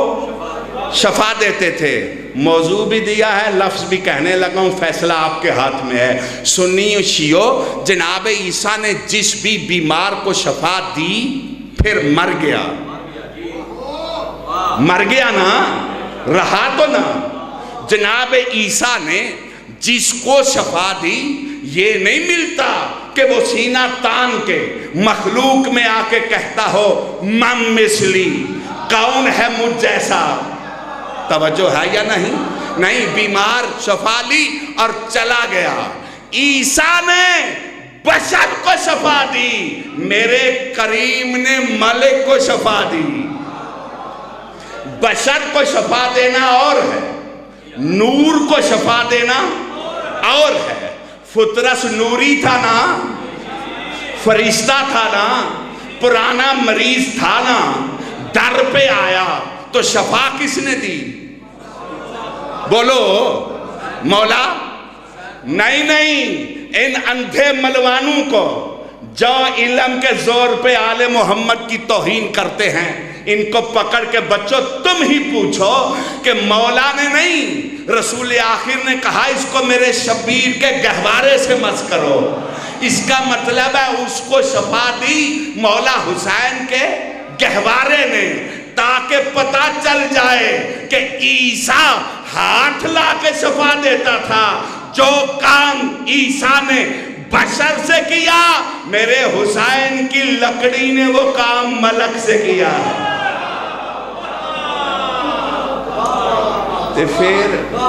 شفا دیتے تھے. موضوع بھی دیا ہے، لفظ بھی کہنے لگا ہوں، فیصلہ آپ کے ہاتھ میں ہے. سنی و شیعو، جناب عیسیٰ نے جس بھی بیمار کو شفا دی پھر مر گیا. مر گیا نا، رہا تو نا. جناب عیسیٰ نے جس کو شفا دی، یہ نہیں ملتا کہ وہ سینہ تان کے مخلوق میں آ کے کہتا ہو من مثلی، کون ہے مجھ جیسا. توجہ ہے یا نہیں؟ نہیں، بیمار شفا لی اور چلا گیا. عیسیٰ نے بشر کو شفا دی، میرے کریم نے ملک کو شفا دی. بشر کو شفا دینا اور ہے، نور کو شفا دینا اور ہے. فطرس نوری تھا نا، فرشتہ تھا نا، پرانا مریض تھا نا، در پہ آیا تو شفا کس نے دی؟ بولو مولا. نہیں، ان اندھے ملوانوں کو جو علم کے زور پہ آل محمد کی توہین کرتے ہیں، ان کو پکڑ کے بچوں تم ہی پوچھو کہ مولا نے نہیں، رسول آخر نے کہا اس کو میرے شبیر کے گہوارے سے مس کرو. اس کا مطلب ہے اس کو شفا دی مولا حسین کے گہوارے نے، تاکہ پتہ چل جائے کہ عیسیٰ ہاتھ لا کے شفا دیتا تھا. جو کام عیسیٰ نے بشر سے کیا، میرے حسین کی لکڑی نے وہ کام ملک سے کیا.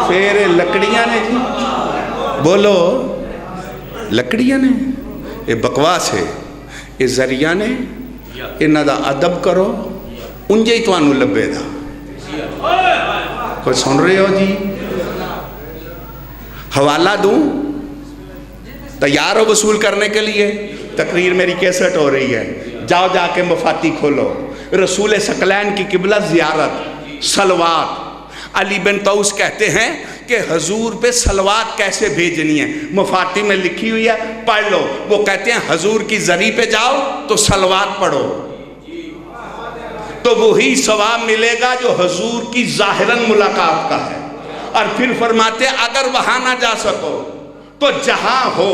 پھر لکڑیاں نے جی بولو، لکڑیاں نے یہ بکواس ہے. یہ ذریعہ نے انہاں دا ادب کرو، انجے ہی توانو لبے دا. کوئی سن رہے ہو جی؟ حوالہ دوں؟ تیار ہو وصول کرنے کے لیے؟ تقریر میری کیسٹ ہو رہی ہے، جاؤ جا کے مفاتی کھولو. رسول ثقلین کی قبلہ زیارت، صلوات. علی بن طوس کہتے ہیں کہ حضور پہ صلوات کیسے بھیجنی ہے، مفاتی میں لکھی ہوئی ہے، پڑھ لو. وہ کہتے ہیں حضور کی زری پہ جاؤ تو صلوات پڑھو، تو وہی ثواب ملے گا جو حضور کی ظاہراً ملاقات کا ہے. اور پھر فرماتے ہیں اگر وہاں نہ جا سکو تو جہاں ہو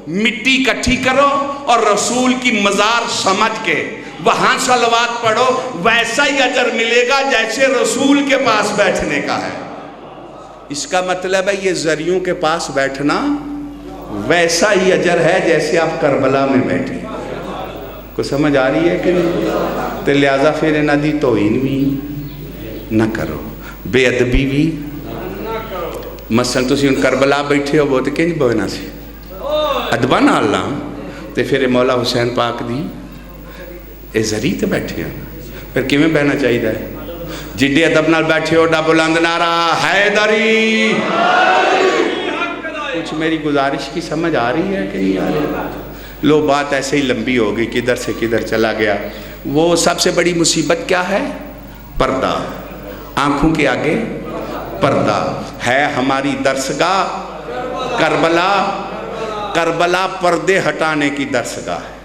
مٹی کٹھی کرو اور رسول کی مزار سمجھ کے وہاں صلوات پڑھو، ویسا ہی اجر ملے گا جیسے رسول کے پاس بیٹھنے کا ہے. اس کا مطلب ہے یہ ذریعوں کے پاس بیٹھنا ویسا ہی اجر ہے جیسے آپ کربلا میں بیٹھے. کو سمجھ آ رہی ہے کہ نہیں؟ تو لہٰذا پھر انہاں دی توہین بھی نہ کرو، بے ادبی بھی. مثلا تسی ان کربلا بیٹھے ہو بہت کہ نہیں بہنا سی ادبا نہ اللہ تو پھر مولا حسین پاک دی اے ذریع تے بیٹھے ہیں، پھر کیوں بہنا چاہیے ہے؟ جڈے ادب نال بیٹھے ہو ڈا بلند نعرہ حیدری. کچھ میری گزارش کی سمجھ آ رہی ہے کہ نہیں آ رہی؟ لو بات ایسے ہی لمبی ہو گئی، کدھر سے کدھر چلا گیا۔ وہ سب سے بڑی مصیبت کیا ہے؟ پردہ، آنکھوں کے آگے پردہ ہے۔ ہماری درسگاہ کربلا، کربلا پردے ہٹانے کی درسگاہ ہے۔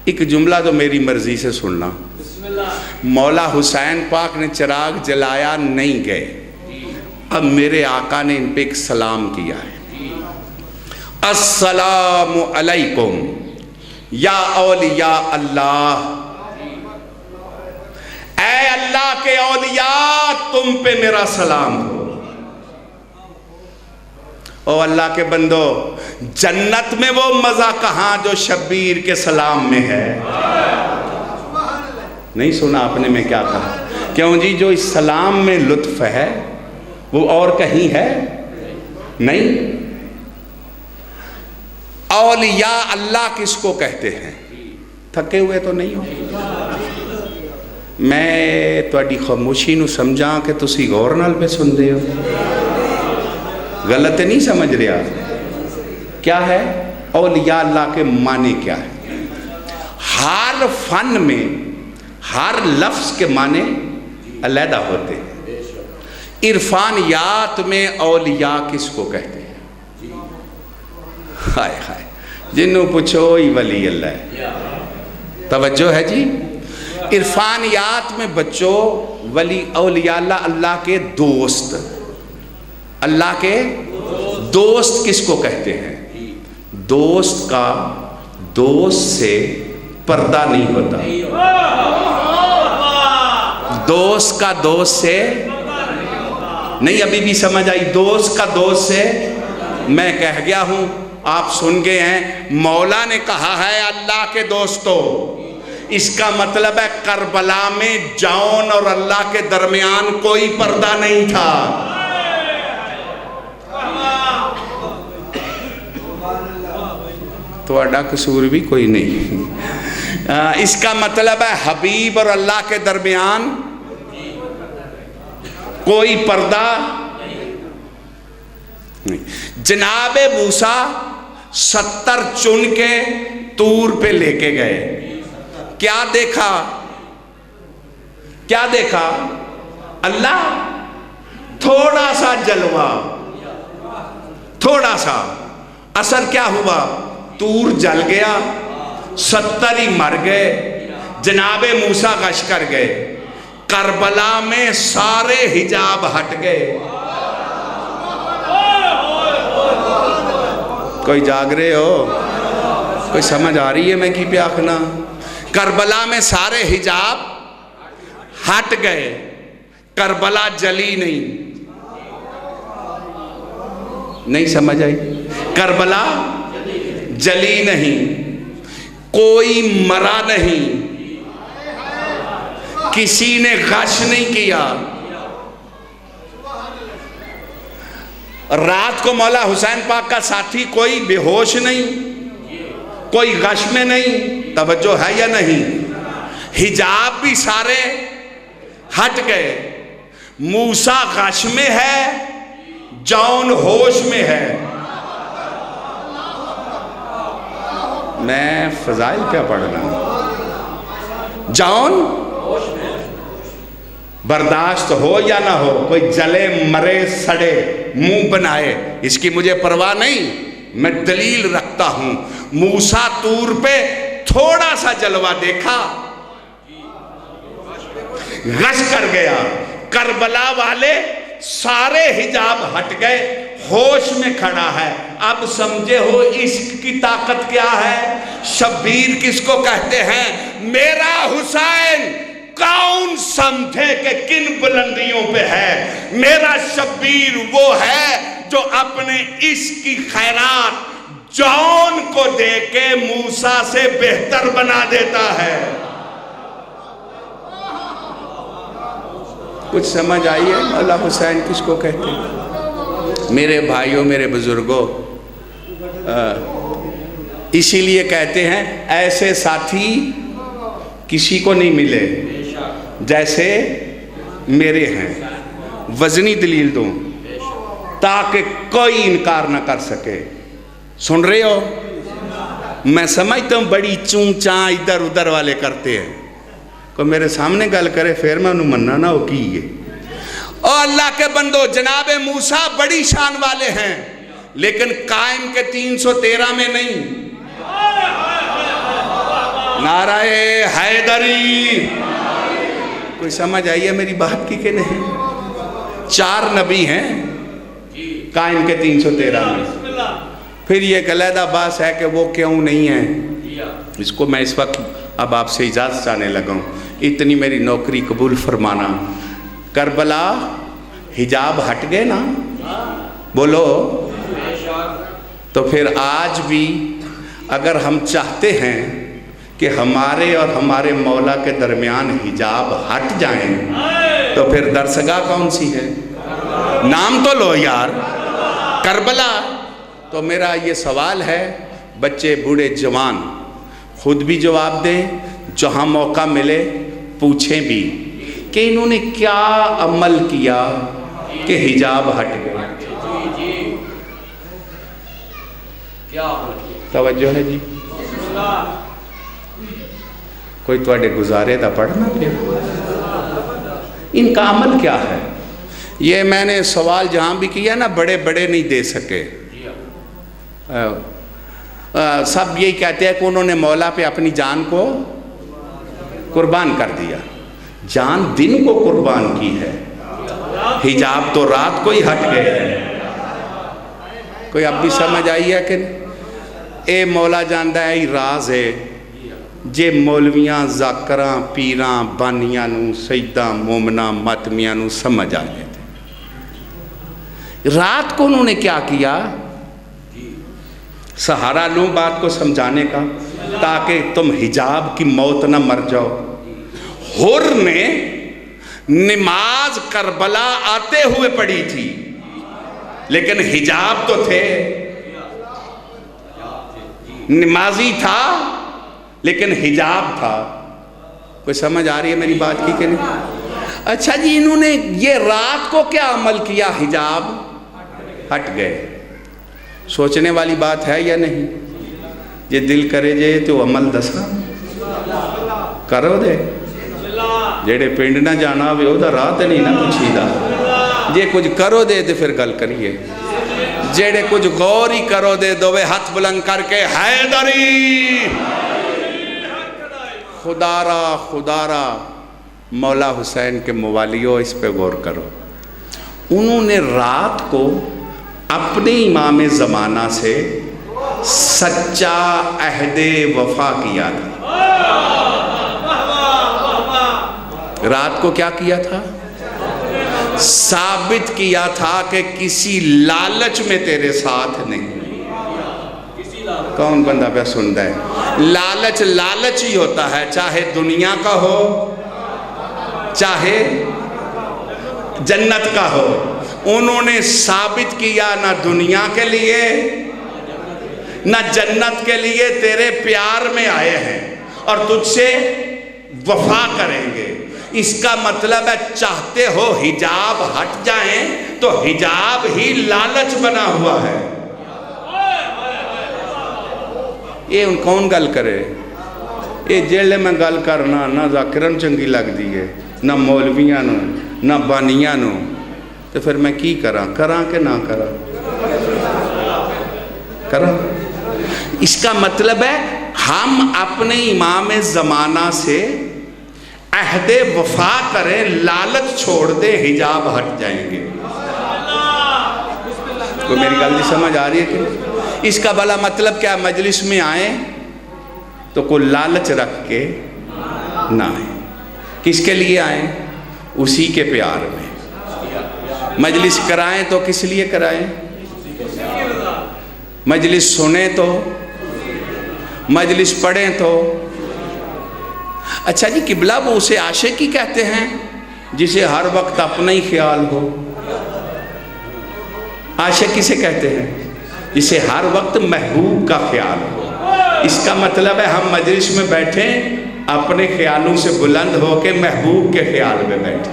ایک جملہ تو میری مرضی سے سننا، مولا حسین پاک نے چراغ جلایا، نہیں گئے، اب میرے آقا نے ان پہ ایک سلام کیا ہے، السلام علیکم یا اولیاء اللہ، اے اللہ کے اولیاء تم پہ میرا سلام ہو۔ او اللہ کے بندو، جنت میں وہ مزہ کہاں جو شبیر کے سلام میں ہے؟ نہیں سنا آپ نے میں کیا کہا؟ کیوں جی، جو اس سلام میں لطف ہے وہ اور کہیں ہے نہیں۔ اولیاء اللہ کس کو کہتے ہیں؟ تھکے ہوئے تو نہیں ہو؟ میں تواڈی خاموشی نو سمجھاں کہ تسی غور نال پہ سن دے ہو، غلط نہیں سمجھ رہا۔ کیا ہے اولیاء اللہ کے معنی کیا ہے؟ ہر فن میں ہر لفظ کے معنی علیحدہ ہوتے ہیں۔ عرفانیات میں اولیاء کس کو کہتے ہیں؟ ہائے ہائے، جنہوں پوچھو ہی ولی اللہ ہے۔ توجہ ہے جی؟ عرفانیات میں بچوں ولی اولیاء اللہ، اللہ کے دوست، اللہ کے دوست کس کو کہتے ہیں؟ دوست کا دوست سے پردہ نہیں ہوتا، دوست کا دوست سے نہیں، ابھی بھی سمجھ آئی؟ دوست کا دوست سے میں کہہ گیا ہوں، آپ سن گئے ہیں، مولا نے کہا ہے اللہ کے دوستو، اس کا مطلب ہے کربلا میں جون اور اللہ کے درمیان کوئی پردہ نہیں تھا۔ تو اڈا قصور بھی کوئی نہیں۔ اس کا مطلب ہے حبیب اور اللہ کے درمیان کوئی پردہ نہیں۔ جناب موسیٰ 70 چن کے طور پہ لے کے گئے، کیا دیکھا؟ کیا دیکھا؟ اللہ تھوڑا سا جلوہ، تھوڑا سا، اثر کیا ہوا؟ طور جل گیا، 70 ہی مر گئے، جناب موسیٰ غش کر گئے، کربلا میں سارے حجاب ہٹ گئے۔ کوئی جاگ رہے ہو؟ کوئی سمجھ آ رہی ہے میں کی پہ آخنا؟ کربلا میں سارے حجاب ہٹ گئے، کربلا جلی نہیں سمجھ آئی؟ کربلا جلی نہیں، کوئی مرا نہیں، کسی نے غش نہیں کیا۔ رات کو مولا حسین پاک کا ساتھی کوئی بے ہوش نہیں، کوئی غش میں نہیں، توجہ ہے یا نہیں؟ حجاب بھی سارے ہٹ گئے، موسیٰ غش میں ہے، جون ہوش میں ہے۔ میں فضائل کیا پڑھ رہا ہوں؟ جون برداشت ہو یا نہ ہو، کوئی جلے مرے سڑے منہ بنائے، اس کی مجھے پرواہ نہیں، میں دلیل رکھتا ہوں۔ موسیٰ طور پہ تھوڑا سا جلوہ دیکھا، غش کر گیا، کربلا والے سارے حجاب ہٹ گئے، ہوش میں کھڑا ہے۔ اب سمجھے ہو عشق کی طاقت کیا ہے؟ شبیر کس کو کہتے ہیں؟ میرا حسین کون سمجھے کہ کن بلندیوں پہ ہے؟ میرا شبیر وہ ہے جو اپنے عشق کی خیرات جون کو دے کے موسیٰ سے بہتر بنا دیتا ہے۔ کچھ سمجھ آئی ہے مولا حسین کس کو کہتے ہیں؟ میرے بھائیوں، میرے بزرگوں، اسی لیے کہتے ہیں ایسے ساتھی کسی کو نہیں ملے جیسے میرے ہیں۔ وزنی دلیل دوں تاکہ کوئی انکار نہ کر سکے۔ سن رہے ہو؟ میں سمجھتا ہوں بڑی چونچاں ادھر ادھر والے کرتے ہیں، کوئی میرے سامنے گل کرے پھر میں انہوں مننا نہ ہو کی ہے۔ اور اللہ کے بندو، جناب موسیٰ بڑی شان والے ہیں، لیکن قائم کے 313 میں نہیں۔ نعرہ حیدری، کوئی سمجھ آئی ہے میری بات کی کہ نہیں؟ 4 نبی ہیں قائم کے 313 میں۔ پھر یہ ایک علیحدہ بات ہے کہ وہ کیوں نہیں ہیں، اس کو میں اس وقت اب آپ سے اجازت چاہنے لگا ہوں، اتنی میری نوکری قبول فرمانا۔ کربلا حجاب ہٹ گئے نا، بولو۔ تو پھر آج بھی اگر ہم چاہتے ہیں کہ ہمارے اور ہمارے مولا کے درمیان حجاب ہٹ جائیں تو پھر درسگاہ کون سی ہے؟ نام تو لو یار، کربلا۔ تو میرا یہ سوال ہے، بچے بوڑھے جوان خود بھی جواب دیں، جہاں موقع ملے پوچھیں بھی کہ انہوں نے کیا عمل کیا کہ حجاب ہٹ گئے۔ توجہ ہے جی؟ کوئی توڑے گزارے دا پڑھنا پھر ان کا عمل کیا ہے؟ یہ میں نے سوال جہاں بھی کیا نا، بڑے بڑے نہیں دے سکے، سب یہی کہتے ہیں کہ انہوں نے مولا پہ اپنی جان کو قربان کر دیا۔ جان دن کو قربان کی ہے، حجاب تو رات کو ہی ہٹ گئے ہیں۔ کوئی اب بھی سمجھ آئی ہے کہ اے مولا جاندہ ہے ہی راز ہے جے مولویاں ذاکراں پیراں بانیاں نو سیدہ مومنہ ماتمیاں نو سمجھ آئے تھے۔ رات کو انہوں نے کیا کیا؟ سہارا لوں بات کو سمجھانے کا تاکہ تم حجاب کی موت نہ مر جاؤ۔ حر نے نماز کربلا آتے ہوئے پڑھی تھی، لیکن حجاب تو تھے، نمازی تھا لیکن حجاب تھا۔ کوئی سمجھ آ رہی ہے میری بات کی کہ نہیں؟ اچھا جی، انہوں نے یہ رات کو کیا عمل کیا؟ حجاب ہٹ گئے۔ سوچنے والی بات ہے یا نہیں؟ یہ دل کرے جے تو عمل دسا کرو دے، جیڑے پنڈ نہ جانا ہوئے او دا راہ تے نہیں نہ پوچھی دا، جے کچھ کرو دے تو پھر گل کریے، جیڑے کچھ غور ہی کرو دے دوے ہاتھ بلند کر کے حیدری خدا را مولا حسین کے موالیوں اس پہ غور کرو۔ انہوں نے رات کو اپنے امام زمانہ سے سچا عہد وفا کیا تھا۔ رات کو کیا کیا تھا؟ ثابت کیا تھا کہ کسی لالچ میں تیرے ساتھ نہیں۔ کون بندہ پہ سنتا ہے؟ لالچ ہی ہوتا ہے، چاہے دنیا کا ہو چاہے جنت کا ہو۔ انہوں نے ثابت کیا نہ دنیا کے لیے نہ جنت کے لیے، تیرے پیار میں آئے ہیں اور تجھ سے وفا کریں گے۔ اس کا مطلب ہے چاہتے ہو حجاب ہٹ جائیں تو حجاب ہی لالچ بنا ہوا ہے۔ یہ ان کون گل کرے؟ یہ جیلے میں گل کرنا نہ ذاکرن چنگی لگ دی ہے، نہ مولویاں نو نہ بانیاں نو، تو پھر میں کی کراں کہ نہ کراں؟ اس کا مطلب ہے ہم اپنے امام زمانہ سے عہد وفا کریں، لالچ چھوڑ دیں، حجاب ہٹ جائیں گے۔ کوئی میری گل نہیں سمجھ آ رہی ہے کہ اس کا بھلا مطلب کیا؟ مجلس میں آئیں تو کوئی لالچ رکھ کے نہ آئیں۔ کس کے لیے آئیں؟ اسی کے پیار میں۔ مجلس کرائیں تو کس لیے کرائیں؟ مجلس سنیں تو، مجلس پڑھیں تو۔ اچھا جی، قبلہ وہ اسے عاشق ہی کہتے ہیں جسے ہر وقت اپنا ہی خیال ہو۔ عاشق کسے کہتے ہیں؟ جسے ہر وقت محبوب کا خیال ہو۔ اس کا مطلب ہے ہم مجلس میں بیٹھیں اپنے خیالوں سے بلند ہو کے محبوب کے خیال میں بیٹھیں۔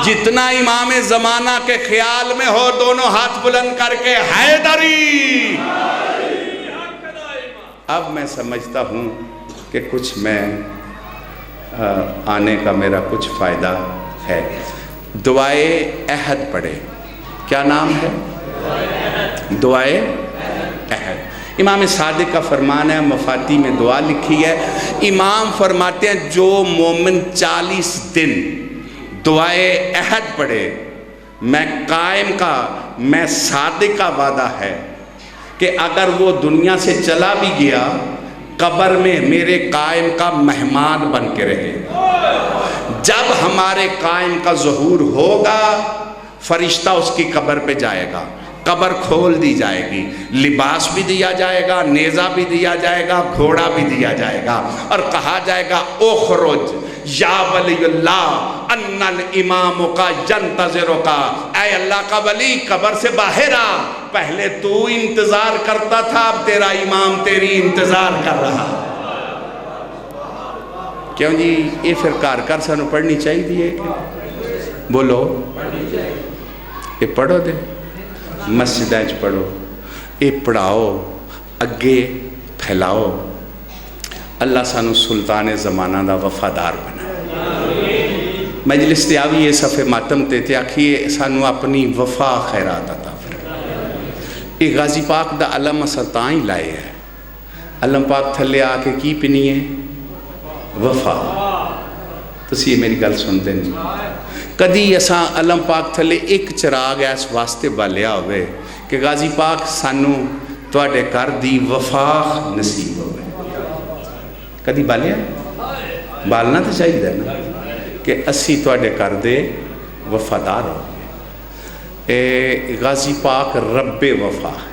جتنا امام زمانہ کے خیال میں ہو، دونوں ہاتھ بلند کر کے حیدری۔ اب میں سمجھتا ہوں کہ کچھ میں آنے کا میرا کچھ فائدہ ہے۔ دعائے عہد پڑھے۔ کیا نام ہے؟ دعائے عہد۔ امام صادق کا فرمان ہے، مفاتیح میں دعا لکھی ہے، امام فرماتے ہیں جو مومن 40 دن دعائے عہد پڑھے، میں قائم کا، میں صادق کا وعدہ ہے کہ اگر وہ دنیا سے چلا بھی گیا، قبر میں میرے قائم کا مہمان بن کے رہے۔ جب ہمارے قائم کا ظہور ہوگا، فرشتہ اس کی قبر پہ جائے گا، قبر کھول دی جائے گی، لباس بھی دیا جائے گا، نیزہ بھی دیا جائے گا، گھوڑا بھی دیا جائے گا، اور کہا جائے گا اخرج یا ولی اللہ ان الامام کا ینتظر کا، اے اللہ کا ولی قبر سے باہر آ، پہلے تو انتظار کرتا تھا، اب تیرا امام تیری انتظار کر رہا۔ کیوں جی یہ پھر کار سانو پڑھنی چاہیے کہ بولو یہ پڑھو دے، مسجدیں پڑھو، یہ پڑھاؤ، اگے پھیلاؤ۔ اللہ سانو سلطان زمانہ دا وفادار بنائے۔ مجلس تے آوی یہ صفحے ماتم تے آکھیے سانو اپنی وفا خیرات عطا فرمائے۔ یہ غازی پاک دا علم اساں تاں ہی لائے ہے، علم پاک تھلے آ کے کی پنی ہے؟ وفا۔ تسی میری گل سنتے نہیں، کدی اساں علم پاک تھلے ایک چراغ اس واسطے بالیا ہوئے کہ غازی پاک سانو تواڈے گھر دی وفا نصیب ہوئے؟ کدی بالیا؟ بالنا تو چاہیے نا کہ اسی تواڈے گھر دے وفادار ہو۔ اے غازی پاک رب وفا ہے،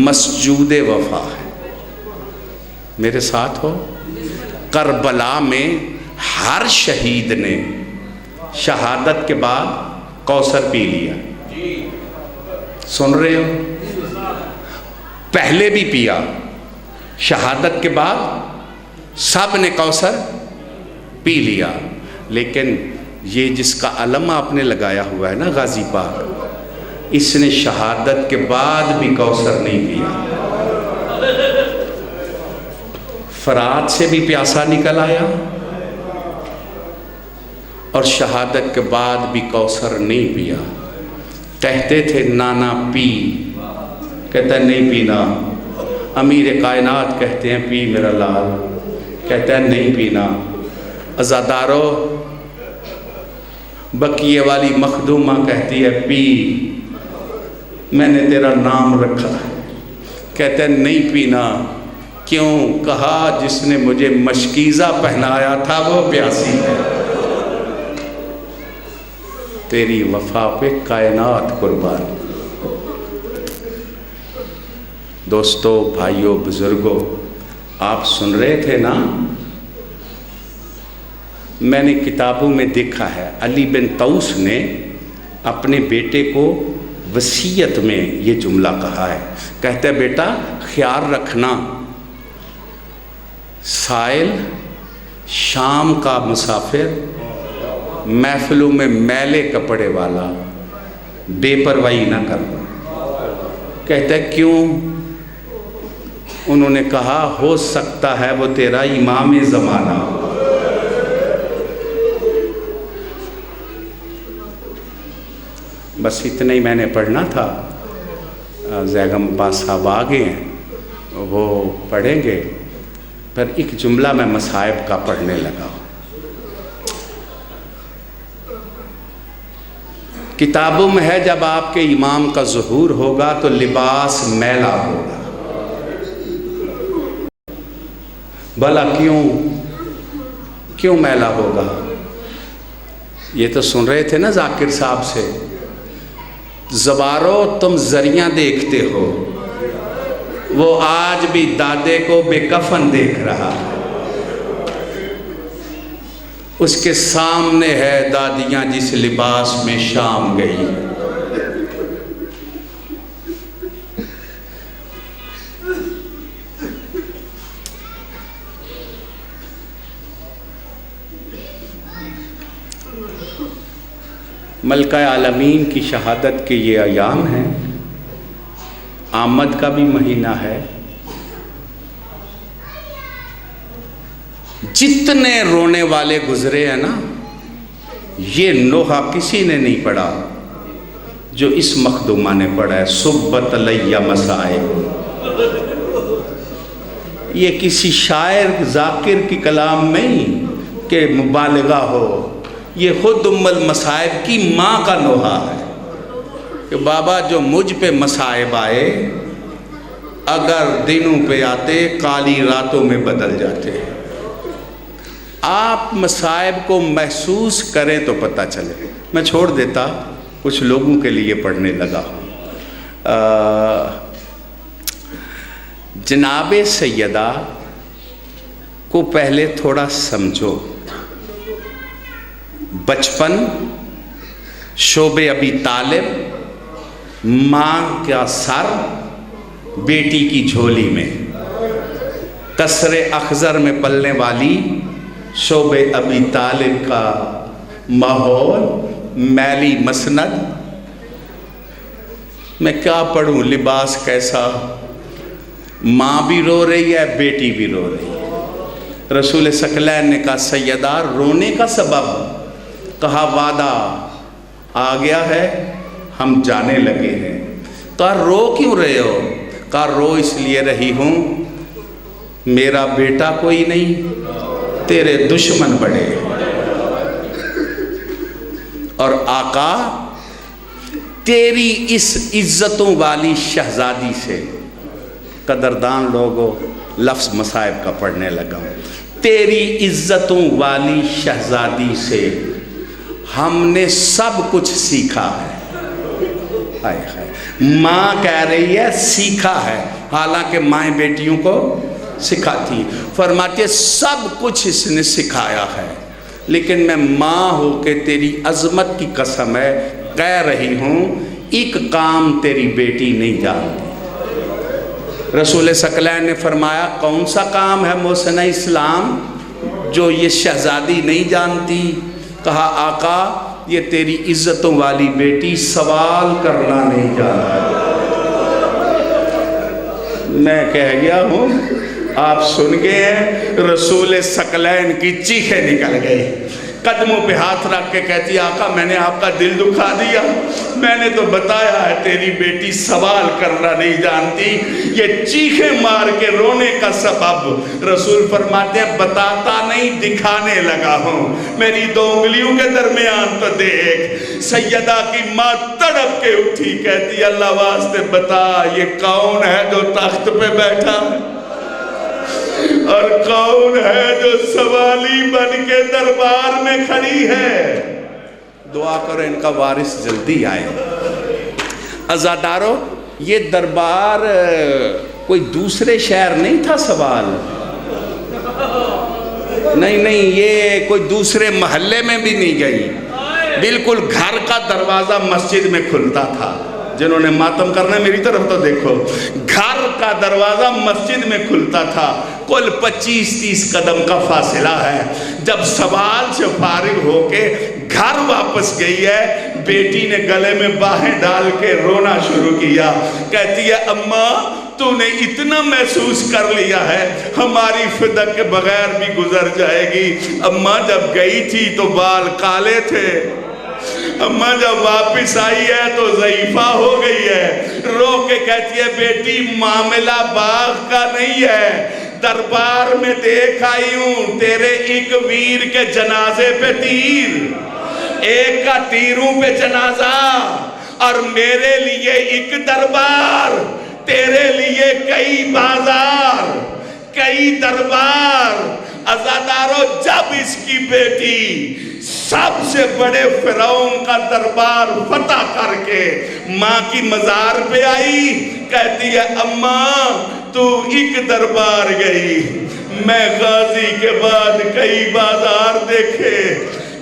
مسجود وفا ہے۔ میرے ساتھ ہو؟ کربلا میں ہر شہید نے شہادت کے بعد کوثر پی لیا، سن رہے ہو؟ پہلے بھی پیا، شہادت کے بعد سب نے کوثر پی لیا، لیکن یہ جس کا علم آپ نے لگایا ہوا ہے نا غازی پاک، اس نے شہادت کے بعد بھی کوثر نہیں پیا۔ فرات سے بھی پیاسا نکل آیا اور شہادت کے بعد بھی کوثر نہیں پیا۔ کہتے تھے نانا پی، کہتا ہے نہیں پینا۔ امیر کائنات کہتے ہیں پی میرا لال، کہتا ہے نہیں پینا۔ عزادارو، بقیے والی مخدومہ کہتی ہے پی، میں نے تیرا نام رکھا، کہتا ہے نہیں پینا۔ کیوں؟ کہا جس نے مجھے مشکیزہ پہنایا تھا وہ پیاسی ہے۔ تیری وفا پہ کائنات قربان۔ دوستو، بھائیو، بزرگو، آپ سن رہے تھے نا؟ میں نے کتابوں میں دیکھا ہے علی بن طوس نے اپنے بیٹے کو وصیت میں یہ جملہ کہا ہے، کہتا ہے بیٹا خیال رکھنا، سائل شام کا مسافر، محفلوں میں میلے کپڑے والا، بے پرواہی نہ کرنا۔ کہتا ہے کیوں؟ انہوں نے کہا ہو سکتا ہے وہ تیرا امام زمانہ۔ بس اتنا ہی میں نے پڑھنا تھا۔ زیغم عباس صاحب آگے ہیں، وہ پڑھیں گے، پر ایک جملہ میں مصائب کا پڑھنے لگا ہوں۔ کتابوں میں ہے جب آپ کے امام کا ظہور ہوگا تو لباس میلا ہوگا۔ بھلا کیوں میلا ہوگا؟ یہ تو سن رہے تھے نا ذاکر صاحب سے، زبارو تم ذریعہ دیکھتے ہو، وہ آج بھی دادے کو بے کفن دیکھ رہا ہے، اس کے سامنے ہے دادیاں جس لباس میں شام گئی۔ ملکہ عالمین کی شہادت کے یہ ایام ہیں، آمد کا بھی مہینہ ہے، جتنے رونے والے گزرے ہیں نا، یہ نوحہ کسی نے نہیں پڑھا جو اس مخدومہ نے پڑھا ہے، صبت علیہ مصائب۔ یہ کسی شاعر ذاکر کی کلام نہیں کہ مبالغہ ہو، یہ خود ام المصائب کی ماں کا نوحہ ہے کہ بابا جو مجھ پہ مصائب آئے، اگر دنوں پہ آتے کالی راتوں میں بدل جاتے۔ آپ مصائب کو محسوس کریں تو پتہ چلے۔ میں چھوڑ دیتا، کچھ لوگوں کے لیے پڑھنے لگا ہوں۔ جناب سیدہ کو پہلے تھوڑا سمجھو۔ بچپن، شوب ابی طالب، ماں کا سر بیٹی کی جھولی میں، قصر اخضر میں پلنے والی شوب ابی طالب کا ماحول، میلی مسند۔ میں کیا پڑھوں، لباس کیسا، ماں بھی رو رہی ہے، بیٹی بھی رو رہی ہے۔ رسول ثقلین نے کہا سیدہ رونے کا سبب؟ کہا وعدہ آ گیا ہے، ہم جانے لگے ہیں۔ کہا رو کیوں رہے ہو؟ کہا رو اس لیے رہی ہوں، میرا بیٹا کوئی نہیں، تیرے دشمن بڑے، اور آقا تیری اس عزتوں والی شہزادی سے، قدردان لوگوں لفظ مصائب کا پڑھنے لگا ہوں، تیری عزتوں والی شہزادی سے ہم نے سب کچھ سیکھا ہے۔ ماں کہہ رہی ہے سیکھا ہے، حالانکہ مائیں بیٹیوں کو سکھاتی، فرماتی ہے سب کچھ اس نے سکھایا ہے، لیکن میں ماں ہو کے تیری عظمت کی قسم ہے کہہ رہی ہوں ایک کام تیری بیٹی نہیں جانتی۔ رسول ثقلین نے فرمایا کون سا کام ہے محسنہ اسلام جو یہ شہزادی نہیں جانتی؟ کہا آقا یہ تیری عزتوں والی بیٹی سوال کرنا نہیں جانتی۔ میں کہہ گیا ہوں، آپ سن گئے ہیں، رسول ثقلین کی چیخیں نکل گئی، قدموں پہ ہاتھ رکھ کے کہتی آقا میں نے آپ کا دل دکھا دیا، میں نے تو بتایا ہے تیری بیٹی سوال کرنا نہیں جانتی۔ یہ چیخیں مار کے رونے کا سبب رسول فرماتے ہیں بتاتا نہیں دکھانے لگا ہوں، میری دو انگلیوں کے درمیان تو دیکھ۔ سیدہ کی ماں تڑپ کے اٹھی، کہتی اللہ واسطے بتا یہ کون ہے جو تخت پہ بیٹھا ہے، اور کون ہے جو سوالی بن کے دربار میں کھڑی ہے؟ دعا کرو ان کا وارث جلدی آئے۔ عزادارو یہ دربار کوئی دوسرے شہر نہیں تھا سوال، نہیں یہ کوئی دوسرے محلے میں بھی نہیں گئی، بالکل گھر کا دروازہ مسجد میں کھلتا تھا۔ جنہوں نے ماتم کرنا ہے میری طرف تو دیکھو، گھر کا دروازہ مسجد میں کھلتا تھا، کل 25-30 قدم کا فاصلہ ہے۔ جب سوال سے فارغ ہو کے گھر واپس گئی ہے، بیٹی نے گلے میں باہیں ڈال کے رونا شروع کیا، کہتی ہے اماں تو نے اتنا محسوس کر لیا ہے ہماری فدا کے بغیر بھی گزر جائے گی۔ اماں جب گئی تھی تو بال کالے تھے، اماں جب واپس آئی ہے تو ضعیفہ ہو گئی ہے۔ رو کے کہتی ہے بیٹی معاملہ باغ کا نہیں ہے، دربار میں دیکھ آئی ہوں تیرے ایک ویر کے جنازے پہ تیر، ایک کا تیروں پہ جنازہ، اور میرے لیے ایک دربار، تیرے لیے کئی بازار، کئی دربار۔ عزادارو جب اس کی بیٹی سب سے بڑے فرعون کا دربار فتح کر کے ماں کی مزار پہ آئی، کہتی ہے اماں تو ایک دربار گئی، میں غازی کے بعد کئی بازار دیکھے،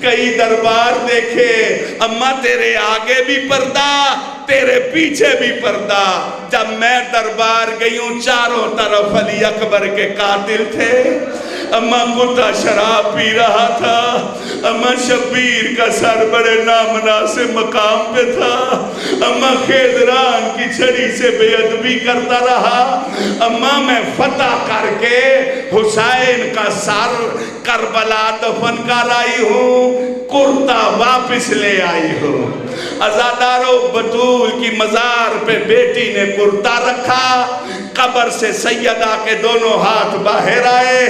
کئی دربار دیکھے، اماں تیرے آگے بھی پردہ تیرے پیچھے بھی پردہ۔ جب میں دربار گئی ہوں چاروں طرف علی اکبر کے قاتل تھے، اماں کتا شراب پی رہا تھا، اماں شبیر کا سر بڑے نامناسب مقام پہ تھا، اماں خیدران کی چھڑی سے بے ادبی کرتا رہا، اماں میں فتح کر کے حسین کا سر کربلا دفن کر آئی ہوں، کرتا واپس لے آئی ہوں۔ عزادارو بطول کی مزار پہ بیٹی نے کرتا رکھا، قبر سے سیدہ کے دونوں ہاتھ باہر آئے،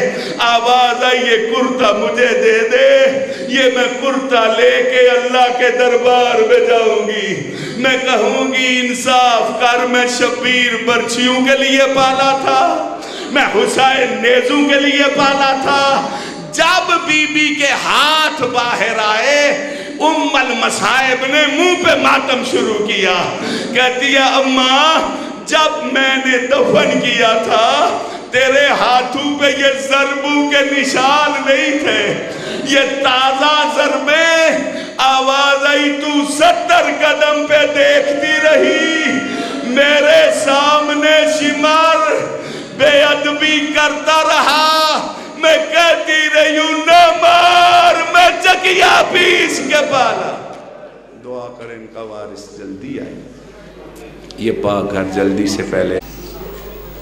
آواز آئی یہ کرتا مجھے دے دے، یہ میں کرتا لے کے اللہ کے دربار میں جاؤں گی، میں کہوں گی انصاف کر، میں شبیر برچیوں کے لیے پالا تھا، میں حسین نیزوں کے لیے پالا تھا۔ جب بی بی کے ہاتھ باہر آئے، ام المصائب نے منہ پہ ماتم شروع کیا، کہتی ہے اماں جب میں نے دفن کیا تھا تیرے ہاتھوں پہ یہ ضربوں کے نشان نہیں تھے، یہ تازہ ضربے۔ آواز آئی تو 70 قدم پہ دیکھتی رہی، میرے سامنے شمار بے ادبی کرتا رہا، میں کہتی رہی ہوں نہ مار، میں چکیا پیس کے پالا۔ دعا کریں ان کا وارث جلدی آئے، یہ پاک گھر جلدی سے پہلے